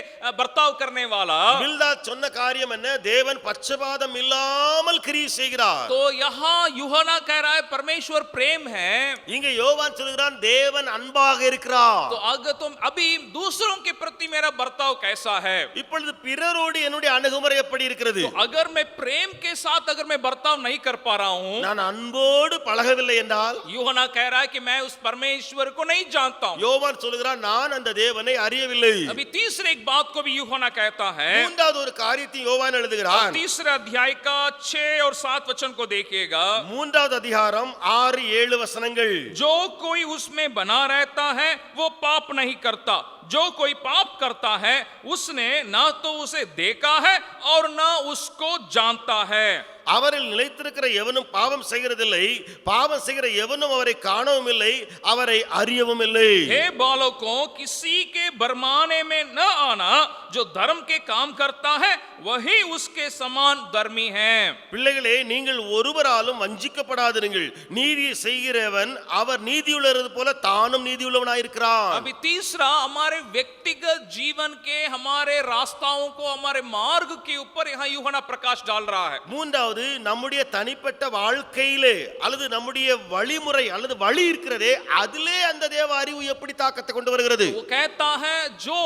बर्ताव करने वाला. பில்தாத் சொன்ன காரியம் என்ன? தேவன் பட்சபாதம் இல்லாமல் கிரியை செய்கிறார். तो यहाँ यूहन्ना कह रहा है परमेश्वर प्रेम है. இங்கே யோவான் சொல்கிறான் தேவன் அன்பாக இருக்கிறார். तो अगर तुम अभी दूसरों के प्रति मेरा बर्ताव कैसा है, இப்பொழுது பிறரோடு என்னுடைய அணுகுமுறை எப்படி இருக்கிறது? तो अगर मैं प्रेम के साथ अगर मैं बर्ताव नहीं कर पा रहा हूं, நான் அன்போடு பழகவில்லை என்றால், यूहन्ना कह रहा है कि मैं उस परमेश्वर को नहीं जानता हूं. யோவான் சொல்கிறான் நான் அந்த தேவனை அறியவில்லை. अभी तीसरे एक बात को भी यूहन्ना कहता है. மூன்றாவது ஒரு காரியத்தை யோவான் எழுதுகிறான். तीसरे अध्याय का 6 और 7 वचन को देखिएगा. 3வது அதிகாரம் 6, 7 வசனங்கள். जो कोई उसमें बना रहता है वो पाप नहीं करता. जो कोई पाप करता है उसने ना तो उसे देखा है और ना उसको जानता है. அவரில் நிலைத்திருக்கிற எவனும் பாவம் செய்கிறதில்லை, பாவம் செய்கிற எவனும் அவரை காணவும் இல்லை, அவரை அறியவும் இல்லை. हे बालकों, किसी के भरमाने में न आना, जो धर्म के काम करता है वही उसके समान धर्मी है. பிள்ளைகளே, நீங்கள் ஒருவராலும் வஞ்சிக்கப்படாதிருங்கள். நீதி செய்கிறவன் அவர் நீதியுள்ளது போல தானும் நீதியுள்ளவனாயிருக்கிறான். अभी तीसरा, हमारे व्यक्तिगत जीवन के हमारे रास्ताओं को, हमारे मार्ग के ऊपर यहाँ यूहन्ना प्रकाश डाल रहा है. மூன்றாவது, நம்முடைய தனிப்பட்ட வாழ்க்கையிலே அல்லது நம்முடைய வழிமுறை அல்லது வழி இருக்கிறதே, அதிலே அந்த தேவ அறிவு எப்படி தாக்கத்தை கொண்டு வருகிறது? वो कहता है जो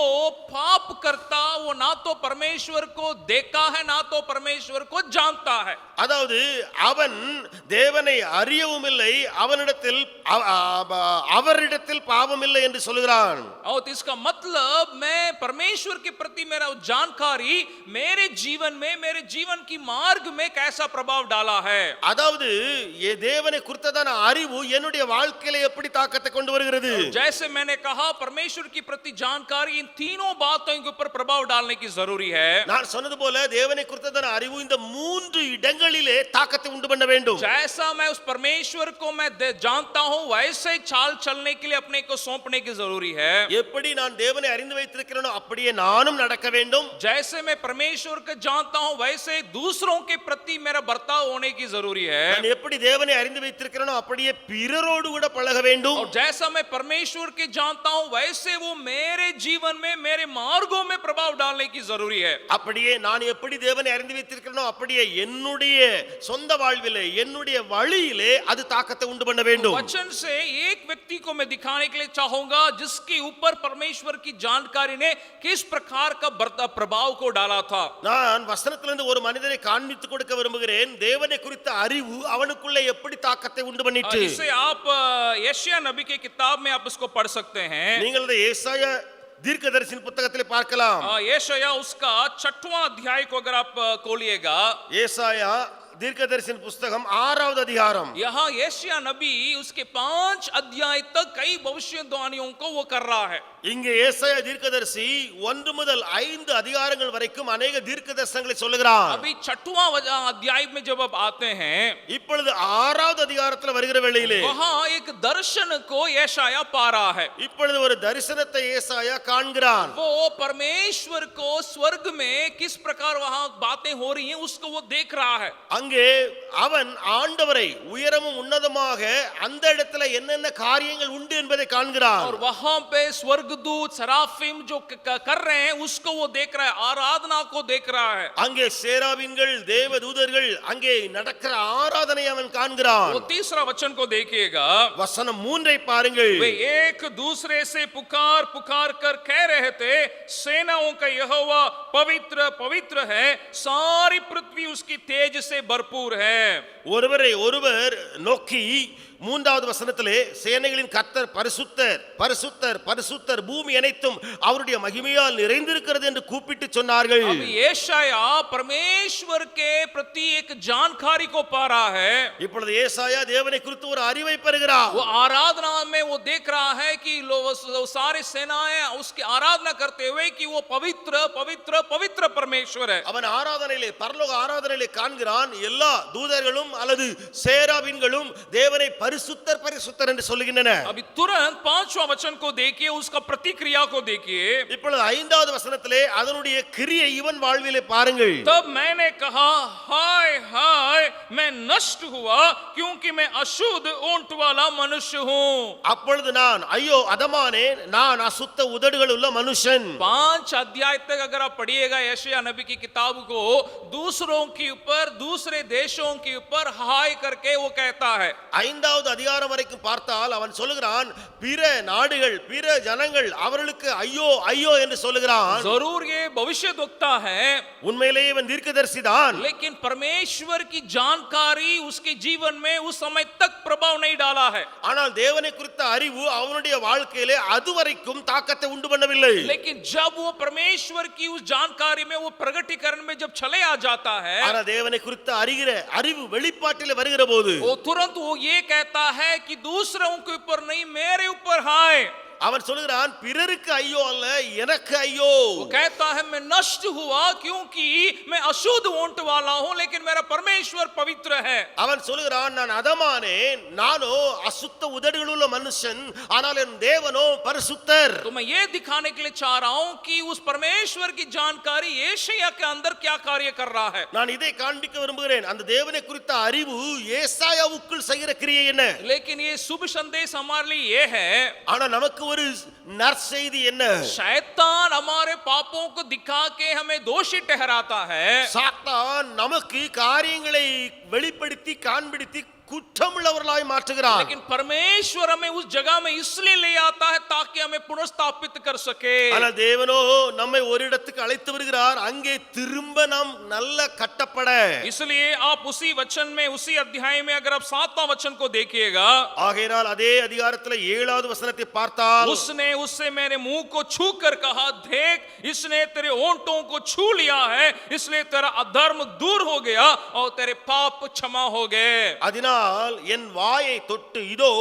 पाप करता वो ना तो परमेश्वर को देखा है ना तो परमेश्वर को जानता है. அதாவது அவன் தேவனை அறியவும் இல்லை, அவனிடத்தில் அவரிடத்தில் பாவம் இல்லை என்று சொல்கிறான். और इसका मतलब मैं परमेश्वर के प्रति मेरा जानकारी मेरे जीवन में, मेरे जीवन की मार्ग में कैसा प्रभाव डाला है. அதாவது தேவனை குறித்ததான அறிவு என்னுடைய வாழ்க்கையில எப்படி தாக்கத்தை கொண்டு வருகிறது? जैसे मैंने कहा, परमेश्वर की प्रति जानकारी इन तीनों बातों के ऊपर प्रभाव डालने की जरूरी है. நான் சொன்னது போல தேவனை குறித்ததான அறிவு இந்த மூன்று இடங்களிலே தாக்கத்தை உண்டு பண்ண வேண்டும். जैसा मैं उस परमेश्वर को मैं जानता हूं, वैसे चाल चलने के लिए अपने को सौंपने की जरूरी है. எப்படி நான் தேவனை அறிந்து வைத்திருக்கிறேனோ அப்படியே நானும் நடக்க வேண்டும். जैसे मैं परमेश्वर को जानता हूं, वैसे दूसरों के प्रति मेरा बर्ताव होने की जरूरी है. நான் எப்படி தேவனை அறிந்து வைத்திருக்கிறேனோ அப்படியே பிறரோடு கூட பழக வேண்டும். और जैसा मैं परमेश्वर के जानता हूं, वैसे वो मेरे जीवन में, मेरे मार्गों में प्रभाव डालने की जरूरी है. அப்படியே நான் எப்படி தேவனை அறிந்து வைத்திருக்கிறேனோ அப்படியே என்னுடைய சொந்த வாழ்விலே, என்னுடைய வழியிலே அது தாக்கத்தை உண்டு பண்ண வேண்டும். वचन से एक व्यक्ति को मैं दिखाने के लिए चाहूंगा जिसके ऊपर परमेश्वर की जानकारी ने किस प्रकार का प्रभाव को डाला था. நான் வசனத்திலிருந்து ஒரு மனிதனை காண்பித்து கொடுக்க விரும்புகிறேன். தேவனை குறித்த அறிவு அவனுக்குள்ளே எப்படி தாக்கத்தை உண்டு பண்ணிட்டு. इसे आप यशायाह नबी की किताब में आप इसको पढ़ सकते हैं. நீங்கள் இந்த ஏசாயா தீர்க்கதரிசியின் புத்தகத்திலே பார்க்கலாம். यशायाह उसका 6वां अध्याय को अगर आप खोलिएगा, ஏசாயா தீர்க்கதரிசியின் புத்தகம் 6வது அதிகாரம். यहाँ यशायाह नबी उसके 5 अध्याय तक कई भविष्यवाणियों को वो कर रहा है. இங்கே ஏசாயா தீர்க்கதரிசி 1 முதல் 5 அதிகாரங்கள் வரைக்கும் अनेक தீர்க்கதரிசனங்களை சொல்லுகிறார். अभी 6वां अध्याय में जब आप आते हैं, இப்பொழுது 6வது அதிகாரத்தில் வருகிற வேளையிலே वहां एक दर्शन को यशायाह पा रहा है. இப்பொழுது ஒரு தரிசனத்தை ஏசாயா காண்கிறான். वो परमेश्वर को स्वर्ग में किस प्रकार वहां बातें हो रही हैं उसको वो देख रहा है. அங்கே அவன் ஆண்டவரை உயரமும் உன்னதமாக அந்த இடத்துல என்னென்ன காரியங்கள் உண்டு என்பதை காண்கிறான். और वहां पे स्वर्गदूत सराफिम जो कर रहे हैं उसको वो देख रहा है, आराधना को देख रहा है. அங்கே சேராபீன்கள், தேவதூதர்கள் அங்கே நடக்கிற ஆராதனை அவன் காண்கிறான். वो तीसरा वचन को देखिएगा, வசனம் 3ஐ பாருங்கள். वे एक दूसरे से पुकार पुकार कर कह रहे थे, सेनाओं का यहोवा पवित्र पवित्र है, सारी पृथ्वी उसकी तेज से भरपूर है. ஒருவரை ஒருவர் நோக்கி 3வது வசனத்திலே சேனைகளின் கர்த்தர் பரிசுத்தர் பரிசுத்தர் பரிசுத்தர், பூமி அனைத்தும் அவருடைய மகிமையால் நிறைந்திருக்கிறது என்று கூப்பிட்டு சொன்னார்கள். अब यशायाह परमेश्वर के प्रति एक जानकारी को पा रहा है. இப்பொழுது ஏசாயா தேவனை குறித்து ஒரு அறிவை பெறுகிறார். वो आराधना में वो देख रहा है कि सारे सेनाएं उसकी आराधना करते हुए कि वो पवित्र पवित्र पवित्र परमेश्वर है. அவன் ஆராதனையிலே, பரலோக ஆராதனையிலே காண்கிறான், எல்லா தூதர்களும் அல்லது சேராபீன்களும் தேவனை பரிசுத்தர் பரிசுத்தர் என்று சொல்லுகின்றன. अभी तुरंत 5वां वचन को देखिए, उसका प्रतिक्रिया को देखिए. இப்பொழுது 5வது வசனத்திலே அதனுடைய கிரியை இவன் வாழ்விலே பாருங்கள். तब मैंने कहा, हाय हाय मैं नष्ट हुआ क्योंकि मैं अशुद्ध ऊंट वाला मनुष्य हूं. அப்பொழுது நான் ஐயோ அதமானேன், நான் அசுத்த உதடுகள் உள்ள மனுஷன். 5 अध्याय तक अगर आप पढ़िएगा यशायाह नबी की किताब को, दूसरों के ऊपर, दूसरे देशों के ऊपर हाय करके वो कहता है. 5வது அதிகாரம் வரைக்கும் பார்த்தால் அவன் சொல்லுகிறான், பிற நாடுகள் பிற ஜனங்கள் அவர்களுக்கு ஐயோ ஐயோ என்று சொல்லுகிறான். जरूर ये भविष्यद्वक्ता है, உண்மையிலேயே இவன் தீர்க்கதரிசிதான். लेकिन परमेश्वर की जानकारी उसके जीवन में उस समय तक प्रभाव नहीं डाला है. ஆனால் தேவனை குறித்த அறிவு அவனுடைய வாழ்க்கையிலே அதுவரைக்கும் தாக்கத்தை உண்டு பண்ணவில்லை. लेकिन जब वो परमेश्वर की उस जानकारी में, वो प्रगटीकरण में जब चले आ जाता है, ஆனா தேவனை குறித்த அறிகிற அறிவு வெளிப்பாட்டிலே வருகிற போது वो तुरंत वो ये कहता है कि दूसरों के ऊपर नहीं, मेरे ऊपर हाय. அவன் சொல்லுகிறான் பிறருக்கு ஐயோ அல்ல எனக்கு ஐயோ. वो कहता है मैं नष्ट हुआ क्योंकि मैं अशुद्ध ओंठ वाला हूं, लेकिन मेरा परमेश्वर पवित्र है. அவன் சொல்லுகிறான் நான் அதமானேன், நானோ அசுத்த உதடுகள் உள்ள மனுஷன், ஆனால் என் தேவனோ பரிசுத்தர். तो मैं ये दिखाने के लिए चाह रहा हूं कि उस परमेश्वर की जानकारी यशायाह के अंदर क्या कार्य कर रहा है. நான் இதை காண்பிக்க விரும்புகிறேன். அந்த தேவனை குறித்த அறிவு ஏசாயாவுக்குள் செய்கிற கிரியை என்ன? लेकिन ये शुभ संदेश हमारे लिए ये है, ஆனா நமக்கு ஒரு நற்செய்தி என்ன? शैतान हमारे पापों को दिखा के हमें दोषी ठहराता है. சாத்தான் நமக்கு காரியங்களை வெளிப்படுத்தி காண்பிடுத்தி குற்றமுள்ளவர்களாய் மாற்றுகிறார். लेकिन परमेश्वर हमें उस जगह में इसलिए ले आता है ताकि हमें पुनर्स्थापित कर सके. ஆனால் தேவனோ நம்மை ஒரு இடத்துக்கு அழைத்து வருகிறார், அங்கே திரும்ப நாம் நல்ல கட்டப்பட. इसलिए आप उसी वचन में, उसी अध्याय में अगर आप 7वां वचन को देखिएगा, ஆகையால் அதே அதிகாரத்தில் 7வது வசனத்தை பார்த்தால் उसने उससे मेरे मुंह को छू कर कहा, देख इसने तेरे होंठों को छू लिया है, इसलिए तेरा अधर्म दूर हो गया और तेरे पाप क्षमा हो गए. அதனால் என் வாயை தொட்டு இதோ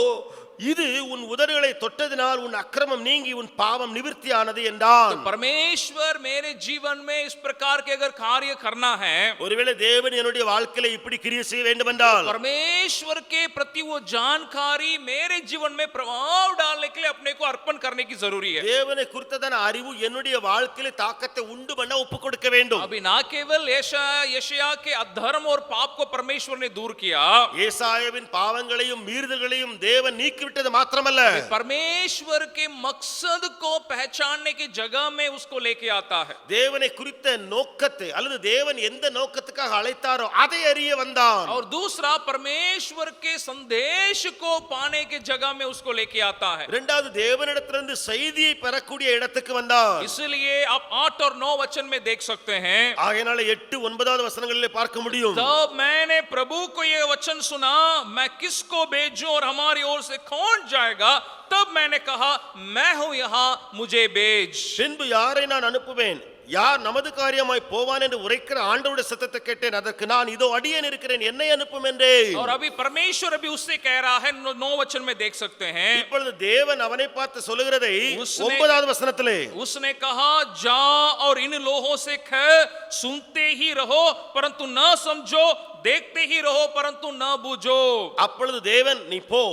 இது உன் உதடுகளை தொட்டதினால் உன் அக்கிரமம் நீங்கி உன் பாவம் நிவிர்த்தியானது என்றான். तो परमेश्वर मेरे जीवन में इस प्रकार के अगर कार्य करना है, ஒருவேளை தேவன் என்னுடைய வாழ்க்கையில இப்படி கிரியை செய்ய வேண்டும் என்றால் परमेश्वर के प्रति वो जानकारी मेरे जीवन में प्रभाव डालने के लिए अपने को अर्पण करने की जरूरी है. தேவனை குறித்ததான அறிவு என்னுடைய வாழ்க்கையில தாக்கத்தை உண்டு பண்ண ஒப்பு கொடுக்க வேண்டும். अभी ना केवल यशायाह के अधर्म और पाप को परमेश्वर ने दूर किया, ஏசாயாவின் பாவங்களையும் மீறுதல்களையும் தேவன் நீக்கி விட்டது மாத்திரமல்ல, परमेश्वर के मकसद को पहचानने की जगह में उसको लेके आता है. தேவனை குறித்த நோக்கத்தை அல்லது தேவன் எந்த நோக்கத்துக்காக அழைத்தாரோ அதை அறிய வந்தான். और दूसरा परमेश्वर के संदेश को पाने की जगह में उसको लेके आता है. இரண்டாவது தேவனிடத்திலிருந்து செய்தியை பெறக்கூடிய இடத்துக்கு வந்தான். इसलिए आप 8 और 9 वचन में देख सकते हैं. ஆகையால 8, 9வது வசனங்களிலே பார்க்க முடியும். तब मैंने प्रभु को यह वचन सुना, मैं किसको भेजूं और हमारी ओर से कौन जाएगा? तब मैंने कहा मैं हूं यहां, मुझे भेज. பின்பு யாரை நான் அனுப்புவேன், யார் நமது காரியமாய் போவான் என்று உரைக்கிற ஆண்டவருடைய சத்தத்தை கேட்டேன். அதற்கு நான் இதோ அடியேன் இருக்கிறேன், என்னை அனுப்பும் என்றேன். और अभी परमेश्वर अभी उससे कह रहा है, 9 वचन में देख सकते हैं. இப்பொழுது தேவன் அவனை பார்த்து சொல்லுகிறதை उसने- 9வது வசனத்திலே उसने कहा जा और इन लोहों से कह, सुनते ही रहो परंतु न समझो, देखते ही रहो परंतु न बूझो. அப்பொழுது தேவன் நீ போ,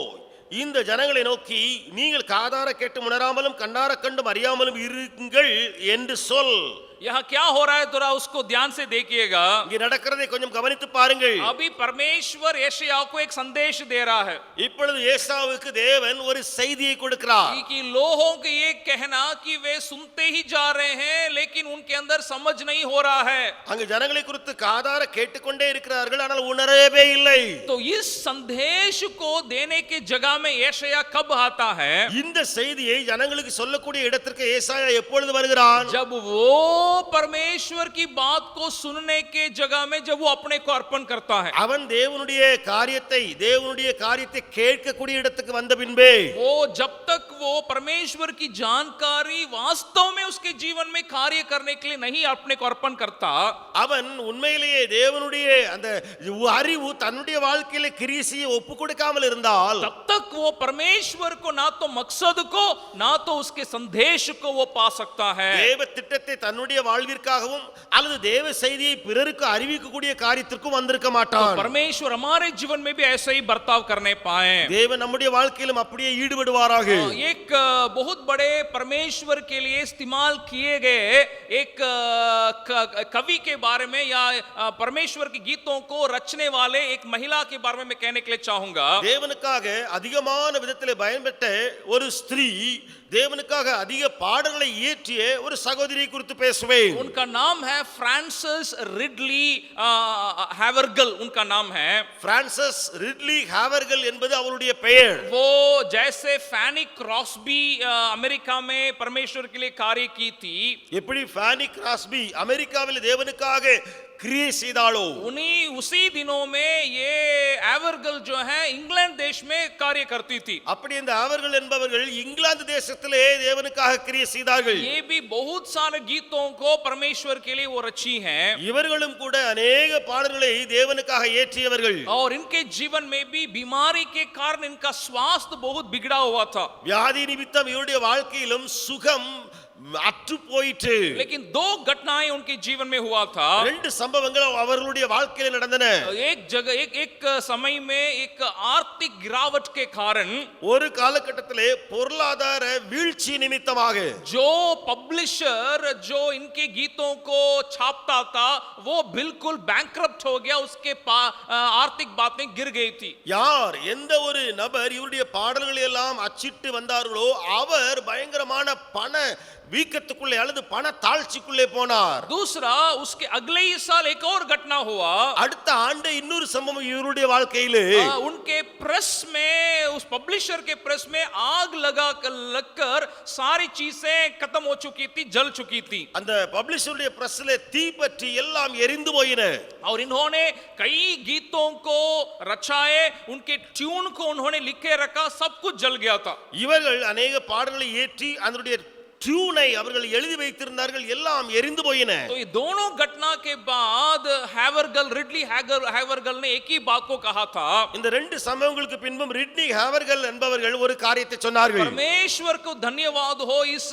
இந்த ஜனங்களை நோக்கி நீங்கள் காதார கேட்டு உணராமலும் கண்ணார கண்டும் அறியாமலும் இருங்கள் என்று சொல். यहाँ क्या हो रहा है थोड़ा उसको ध्यान से देखिएगा. இங்கே நடக்கிறதை கொஞ்சம் கவனித்து பாருங்கள். अभी परमेश्वर यशायाह को एक संदेश दे रहा है இப்பொழுது ஏசாவுக்கு தேவன் ஒரு செய்தியை கொடுக்கிறார். कि लोगों को ये कहना कि वे सुनते ही जा रहे हैं लेकिन उनके अंदर समझ नहीं हो रहा है. அங்கு ஜனங்களை குறித்து காதார கேட்டுக்கொண்டே இருக்கிறார்கள், ஆனால் உணரவே இல்லை. तो इस संदेश को देने की जगह में यशायाह कब आता है? இந்த செய்தியை ஜனங்களுக்கு சொல்லக்கூடிய இடத்திற்கு ஏசாயா எப்பொழுது வருகிறான்? जब वो परमेश्वर की बात को सुनने के जगह में जब वो अपने को अर्पण करता है. அவன் தேவனுடைய காரியத்தை கேட்கக்கூடிய இடத்துக்கு வந்த பின்பே, वो जब तक वो परमेश्वर की जानकारी वास्तव में उसके जीवन में कार्य करने के लिए नहीं अपने को अर्पण करता, அவன் உண்மையிலேயே தேவனுடைய அந்த அறிவு தன்னுடைய வாழ்க்கையில கிரியை செய்ய ஒப்பு கொடுக்காமல் இருந்தால், तब तक वो परमेश्वर को ना तो मकसद को ना तो उसके संदेश को वो पा सकता है. தேவ திட்டத்தை தன்னுடைய வாழ்விற்காகவும் அல்லது தேவ செய்தியை பிறருக்கு அறிவிக்கக்கூடிய காரியத்திற்கும் வந்திருக்க மாட்டான். परमेश्वर हमारे जीवन में भी ऐसे ही बर्ताव करने पाए. தேவன் நம்முடைய வாழ்க்கையிலும் அப்படியே ஈடுபடுவாராக. एक बहुत बड़े परमेश्वर के लिए इस्तेमाल किए गए एक कवि के बारे में या परमेश्वर के गीतों को रचने वाले एक महिला के बारे में मैं कहने के लिए चाहूंगा. தேவனுக்காக அதிகமான விதத்திலே பயன்பட்ட ஒரு ஸ்திரீ, தேவனுக்காக அதிக பாடல்களை இயற்றிய ஒரு சகோதரியை குறித்து பேசுவேன். उनका नाम है फ्रांसिस रिडली हैवरगल. उनका नाम है பிரான்சிஸ் ரிட்லி ஹேவர்கள் என்பது அவருடைய பெயர். वो जैसे फैनी क्रॉस्बी अमेरिका में परमेश्वर के लिए कार्य की थी, எப்படி ஃபேனி கிராஸ்பி அமெரிக்காவில் தேவனுக்காக क्रिया செய்தாளோ, उसी दिनों में ये एवरगल जो है इंग्लैंड देश में कार्य करती थी. அப்படி இந்த அவர்கள் என்பவர்கள் இங்கிலாந்து தேசத்திலே தேவனுக்காக கிரியை செய்தார்கள். ये भी बहुत सारे गीतों को परमेश्वर के लिए वो रची हैं இவர்களும் கூட अनेक பாடல்களை தேவனுக்காக ஏற்றியவர்கள். और इनके जीवन में भी बीमारी के कारण इनका स्वास्थ्य बहुत बिगड़ा हुआ था. வியாதி நிமித்தம் இவருடைய வாழ்க்கையிலும் சுகம் அற்று போயிற்று. लेकिन दो घटनाएं उनके जीवन में हुआ था. ரெண்டு சம்பவங்கள் அவர்களுடைய வாழ்க்கையில நடந்தன. एक जगह एक समय में एक आर्थिक गिरावट के कारण ஒரு காலகட்டத்திலே பொருளாதார வீழ்ச்சி நிமித்தமாக जो पब्लिशर जो इनके गीतों को छापता था वो बिल्कुल बैंकरप्ट हो गया. उसके आर्थिक बातें गिर गई थी. யார் எந்த ஒரு நபர் இவருடைய பாடல்களை எல்லாம் அச்சிட்டு வந்தார்களோ அவர் பயங்கரமான பண வீக்கத்துக்குள்ளே அல்லது பண தாழ்ச்சிக்குள்ளே போனார். दूसरा उसके अगले ही साल एक और घटना हुआ. அடுத்த ஆண்டு இன்னொரு சம்பவம் இவருடைய வாழ்க்கையிலே उनके प्रेस में उस पब्लिशर के प्रेस में आग लगकर सारी चीजें खत्म हो चुकी थी, जल चुकी थी. அந்த பப்ளிஷருடைய பிரஸ்ல தீ பற்றி எல்லாம் எரிந்து போயின. और इन्होंने कई गीतों को रचाए, उनके ट्यून को उन्होंने लिखे रखा, सब कुछ जल गया था. இவர்கள் अनेक பாடல்களை ஏற்றி அதனுடைய ट्यूனை அவர்கள் எழுதி வைத்திருந்தார்கள், எல்லாம் எரிந்து போயின. तो ये दोनों घटना के बाद रिडली हैवरगल ने एक ही बात को कहा था. இந்த ரெண்டு சம்பவங்களுக்கு பின்பும் ரிட்னி ஹேவர்கள் என்பவர்கள் ஒரு காரியத்தை சொன்னார்கள். परमेश्वर को धन्यवाद हो इस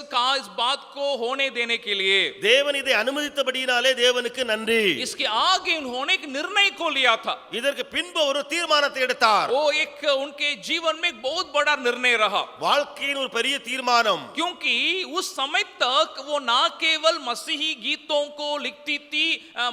बात को होने देने के लिए. தேவன் இதை அனுமதித்தபடியினாலே தேவனுக்கு நன்றி. इसके आगे उन्होंने एक निर्णय को लिया था. இதற்கு பின்பு ஒரு தீர்மானத்தை எடுத்தார். वो एक उनके जीवन में एक बहुत बड़ा निर्णय रहा. வாழ்க்கையின் ஒரு பெரிய தீர்மானம். क्योंकि उस समय तक वो ना केवल मसीही गीतों को लिखती थी,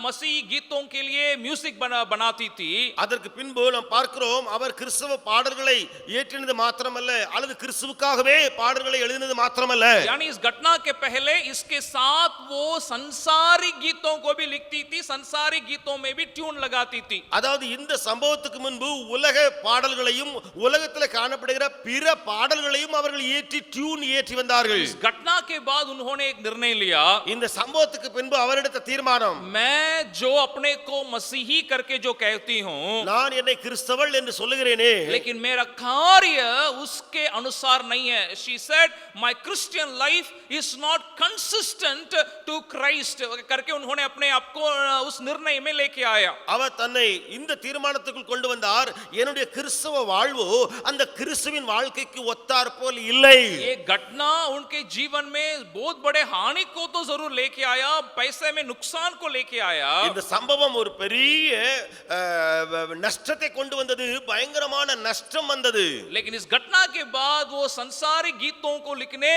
मसीही गीतों के लिए म्यूजिक बनाती थी. அதற்கு பின்பு நாம் பார்க்கிறோம் அவர் கிறிஸ்தவ பாடல்களை இயற்றினது மாத்திரமல்ல அல்லது கிறிஸ்துவுக்காகவே பாடல்களை எழுதினது மாத்திரமல்ல. यानी इस घटना के पहले इसके साथ वो संसारिक गीतों को भी लिखती थी, संसारिक गीतों में भी ट्यून लगाती थी. அதாவது இந்த சம்பவத்துக்கு முன்பு உலக பாடல்களையும் உலகத்தில் காணப்படுகிற பிற பாடல்களையும் அவர்கள் இயற்றி டியூன் இயற்றி வந்தார்கள். इस घटना के बाद उन्होंने एक निर्णय लिया. இந்த சம்பவத்துக்கு பின்பு அவரெடுத்த தீர்மானம், मैं जो अपने को मसीही करके जो कहती हूँ, நான் என்னை கிறிஸ்தவள் என்று சொல்லுகிறேனே, लेकिन मेरा कार्य उसके अनुसार नहीं है. She said my Christian life is not consistent to Christ करके उन्होंने अपने आप को उस निर्णय में लेके आया. அவர் தன்னை இந்த தீர்மானத்துக்குள் கொண்டு வந்தார். என்னுடைய கிறிஸ்தவ வாழ்வு அந்த கிறிஸ்துவின் வாழ்க்கைக்கு ஒத்தார் போல் இல்லை. ये घटना उनके जीवन में बहुत बड़े हानि को तो जरूर लेके आया, पैसे में नुकसान को लेके आया. இந்த சம்பவம் ஒரு பெரிய நஷ்டத்தை கொண்டு வந்தது, பயங்கரமான நஷ்டம் வந்தது. लेकिन इस घटना के बाद वो संसारिक गीतों को लिखने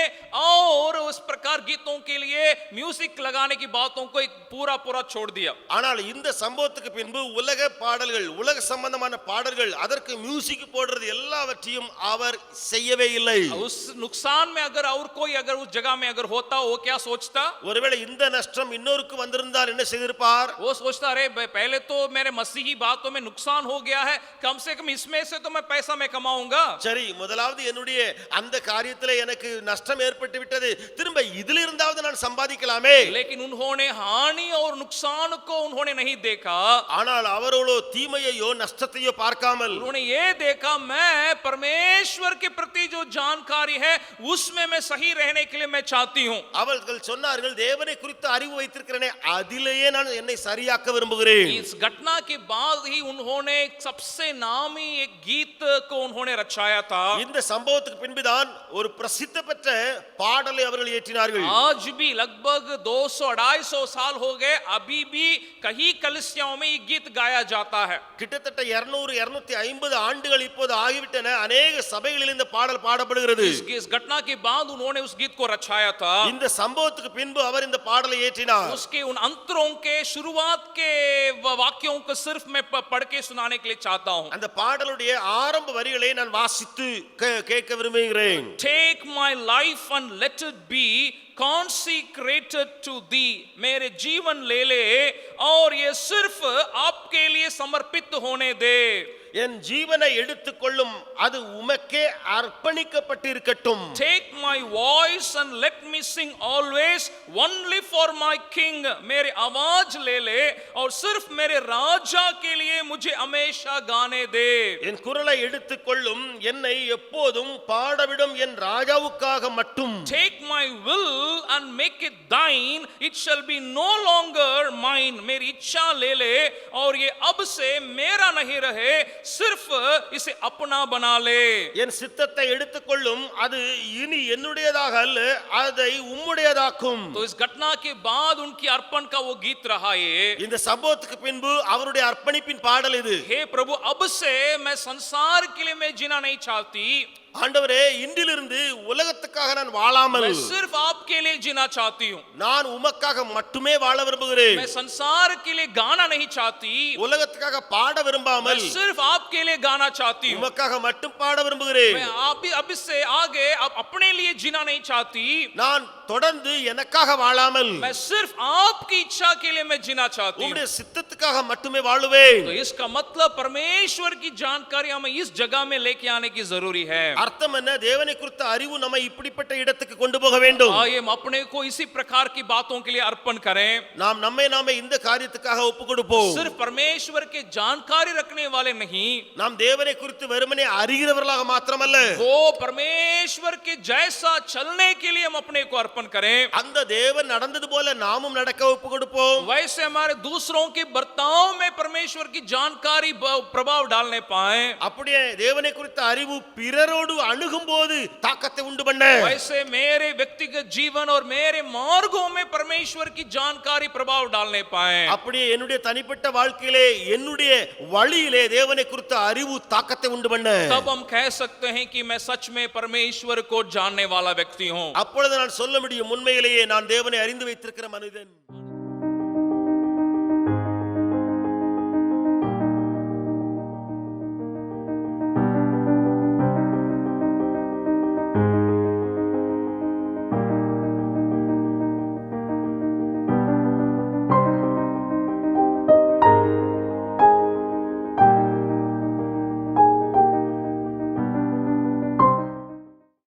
और उस प्रकार गीतों के लिए म्यूजिक लगाने की बातों को एक पूरा छोड़ दिया. ஆனால் இந்த சம்பவத்துக்கு பின்பு உலக பாடல்கள், உலக சம்பந்தமான பாடல்கள், அதற்கு மியூசிக் போடுறது எல்லாவற்றையும் அவர் செய்யவே இல்லை. उस नुकसान में अगर और कोई अगर उस जगह में अगर होता वो क्या सोचता? ஒருவேளை இந்த நஷ்டம் இன்னொருக்கு வந்திருந்தால் என்ன செய்திருப்பார்? वो सोचता अरे पहले तो मेरे मसीही बातों में नुकसान हो गया है, कम से कम इसमें से तो मैं पैसा मैं कमाऊंगा. சரி, முதலாவது என்னுடைய அந்த காரியத்திலே எனக்கு நஷ்டம் ஏற்பட்டு விட்டது, திரும்ப இதில் இருந்தாவது நான் சம்பாதிக்கலாமே. लेकिन उन्होंने हानि और नुकसान को उन्होंने नहीं देखा. ஆனால் அவர்களோ தீமையையோ நஷ்டத்தையோ பார்க்காமல் उन्होंने ये देखा मैं परमेश्वर के प्रति जो जानकारी है उसमें मैं सही रहने के लिए मैं चाहती हूं. அவர்கள் சொன்னார்கள், தேவனை குறித்து அறிவு வைத்திருக்கிறேனே அதிலேயே நான் என்னை சரியாக்க விரும்புகிறேன். इस घटना के बाद ही उन्होंने सबसे नामी एक गीत को उन्होंने रचाया था. இந்த சம்பவத்துக்கு பின்புதான் ஒரு பிரசித்தி பெற்ற பாடலை அவர்கள் இயற்றினார்கள். आज भी लगभग 200-250 साल हो गए, अभी भी कई कलीसियाओं में ये गीत गाया जाता है. கிட்டத்தட்ட 200-250 ஆண்டுகள் இப்போது ஆகிவிட்டன. अनेक சபைகளில் இந்த பாடல் பாடப்படுகிறது. इस घटना के बाद उन्होंने उस गीत को रचाया था. இந்த சம்பவத்துக்கு பின்பு அவர் இந்த பாடலை இயற்றினார். उसके उन अंतरों के शुरुआत के वाक्यों को सिर्फ मैं पढ़ के सुनाने के लिए चाहता हूं. அந்த பாடலுடைய ஆரம்ப வரிகளை நான் வாசித்து கேட்க விரும்புகிறேன். Take my life and let it be consecrated to thee. मेरे जीवन ले ले और ये सिर्फ आपके लिए समर्पित होने दे. என் ஜீவனை எடுத்துக்கொள்ளும், அது உமக்கே அர்ப்பணிக்கப்பட்டிருக்கட்டும். Take my voice and let me sing always only for my king. मेरे आवाज ले ले और सिर्फ मेरे राजा के लिए मुझे हमेशा गाने दे. என் குரலை எடுத்துக்கொள்ளும், என்னை எப்போதும் பாடவிடும் என் ராஜாவுக்காக மட்டும். Take my will and make it thine, it shall be no longer mine. मेरी इच्छा ले ले और ये अब से मेरा नहीं रहे, सिर्फ इसे अपना बना ले. என் சித்தத்தை எடுத்துக்கொள்ளும், அது இனி என்னுடையதாக அல்ல, அதை உம்முடையதாக்கும். तो इस घटना के बाद उनकी अर्पण का वो गीत रहा है. இந்த சம்பவத்துக்கு பின்பு அவருடைய அர்ப்பணிப்பின் பாடல் இது. हे प्रभु, अब से मैं संसार के लिए मैं जीना नहीं चाहती. ஆண்டவரே, இன்றிலிருந்து உலகத்துக்காக நான் வாழாமல் मैं सिर्फ आपके लिए जीना चाहती हूँ. நான் உமக்காக மட்டுமே வாழ விரும்புகிறேன். मैं संसार के लिए गाना नहीं चाहती. உலகத்துக்காக பாட விரும்பாமல் मैं सिर्फ आपके लिए गाना चाहती हूँ. உமக்காக மட்டும் பாட விரும்புகிறேன். मैं आप अब इससे आगे अपने लिए जीना नहीं चाहती. நான் தொடர்ந்து எனக்காக வாழாமல் मैं सिर्फ आपकी इच्छा के लिए मैं जीना चाहती हूँ. உம்முடைய சித்தத்துக்காக மட்டுமே வாழுவேன். तो इसका मतलब परमेश्वर की जानकारी हमें इस जगह में लेके आने की जरूरी है. அர்த்தம் என்ன? தேவனை குறித்த அறிவு நம்மை இப்படிப்பட்ட இடத்துக்கு கொண்டு போக வேண்டும். आइए हम अपने को इसी प्रकार की बातों के लिए अर्पण करें. நாம் நம்மை நாமே இந்த காரியத்துக்காக ஒப்பு கொடுப்போம். सिर्फ परमेश्वर के जानकारी रखने वाले नहीं, நாம் தேவனை குறித்து வெறுமனே அறிகிறவர்களாக மாத்திரமல்ல, वो परमेश्वर के जैसा चलने के लिए हम अपने को अर्पण करें. அந்த தேவன் நடந்தது போல நாமும் நடக்க ஒப்பு கொடுப்போம். वैसे हमारे दूसरों के बर्ताव में परमेश्वर की जानकारी प्रभाव डालने पाए. அப்படியே தேவனை குறித்த அறிவு பிறரோடு அணுகும் போது தாக்கத்தை உண்டு பண்ண, वैसे मेरे व्यक्तिगत जीवन और मेरे मार्गों में परमेश्वर की जानकारी प्रभाव डालने पाए. அப்படியே என்னுடைய தனிப்பட்ட வாழ்க்கையிலே என்னுடைய வழியிலே தேவனை குறித்த அறிவு தாக்கத்தை உண்டு பண்ண, तब हम कह सकते हैं कि मैं सच में परमेश्वर को जानने वाला व्यक्ति हूं. அப்பொழுது நான் சொல்ல முடியும், உண்மையிலேயே நான் தேவனை அறிந்து வைத்திருக்கிற மனிதன்.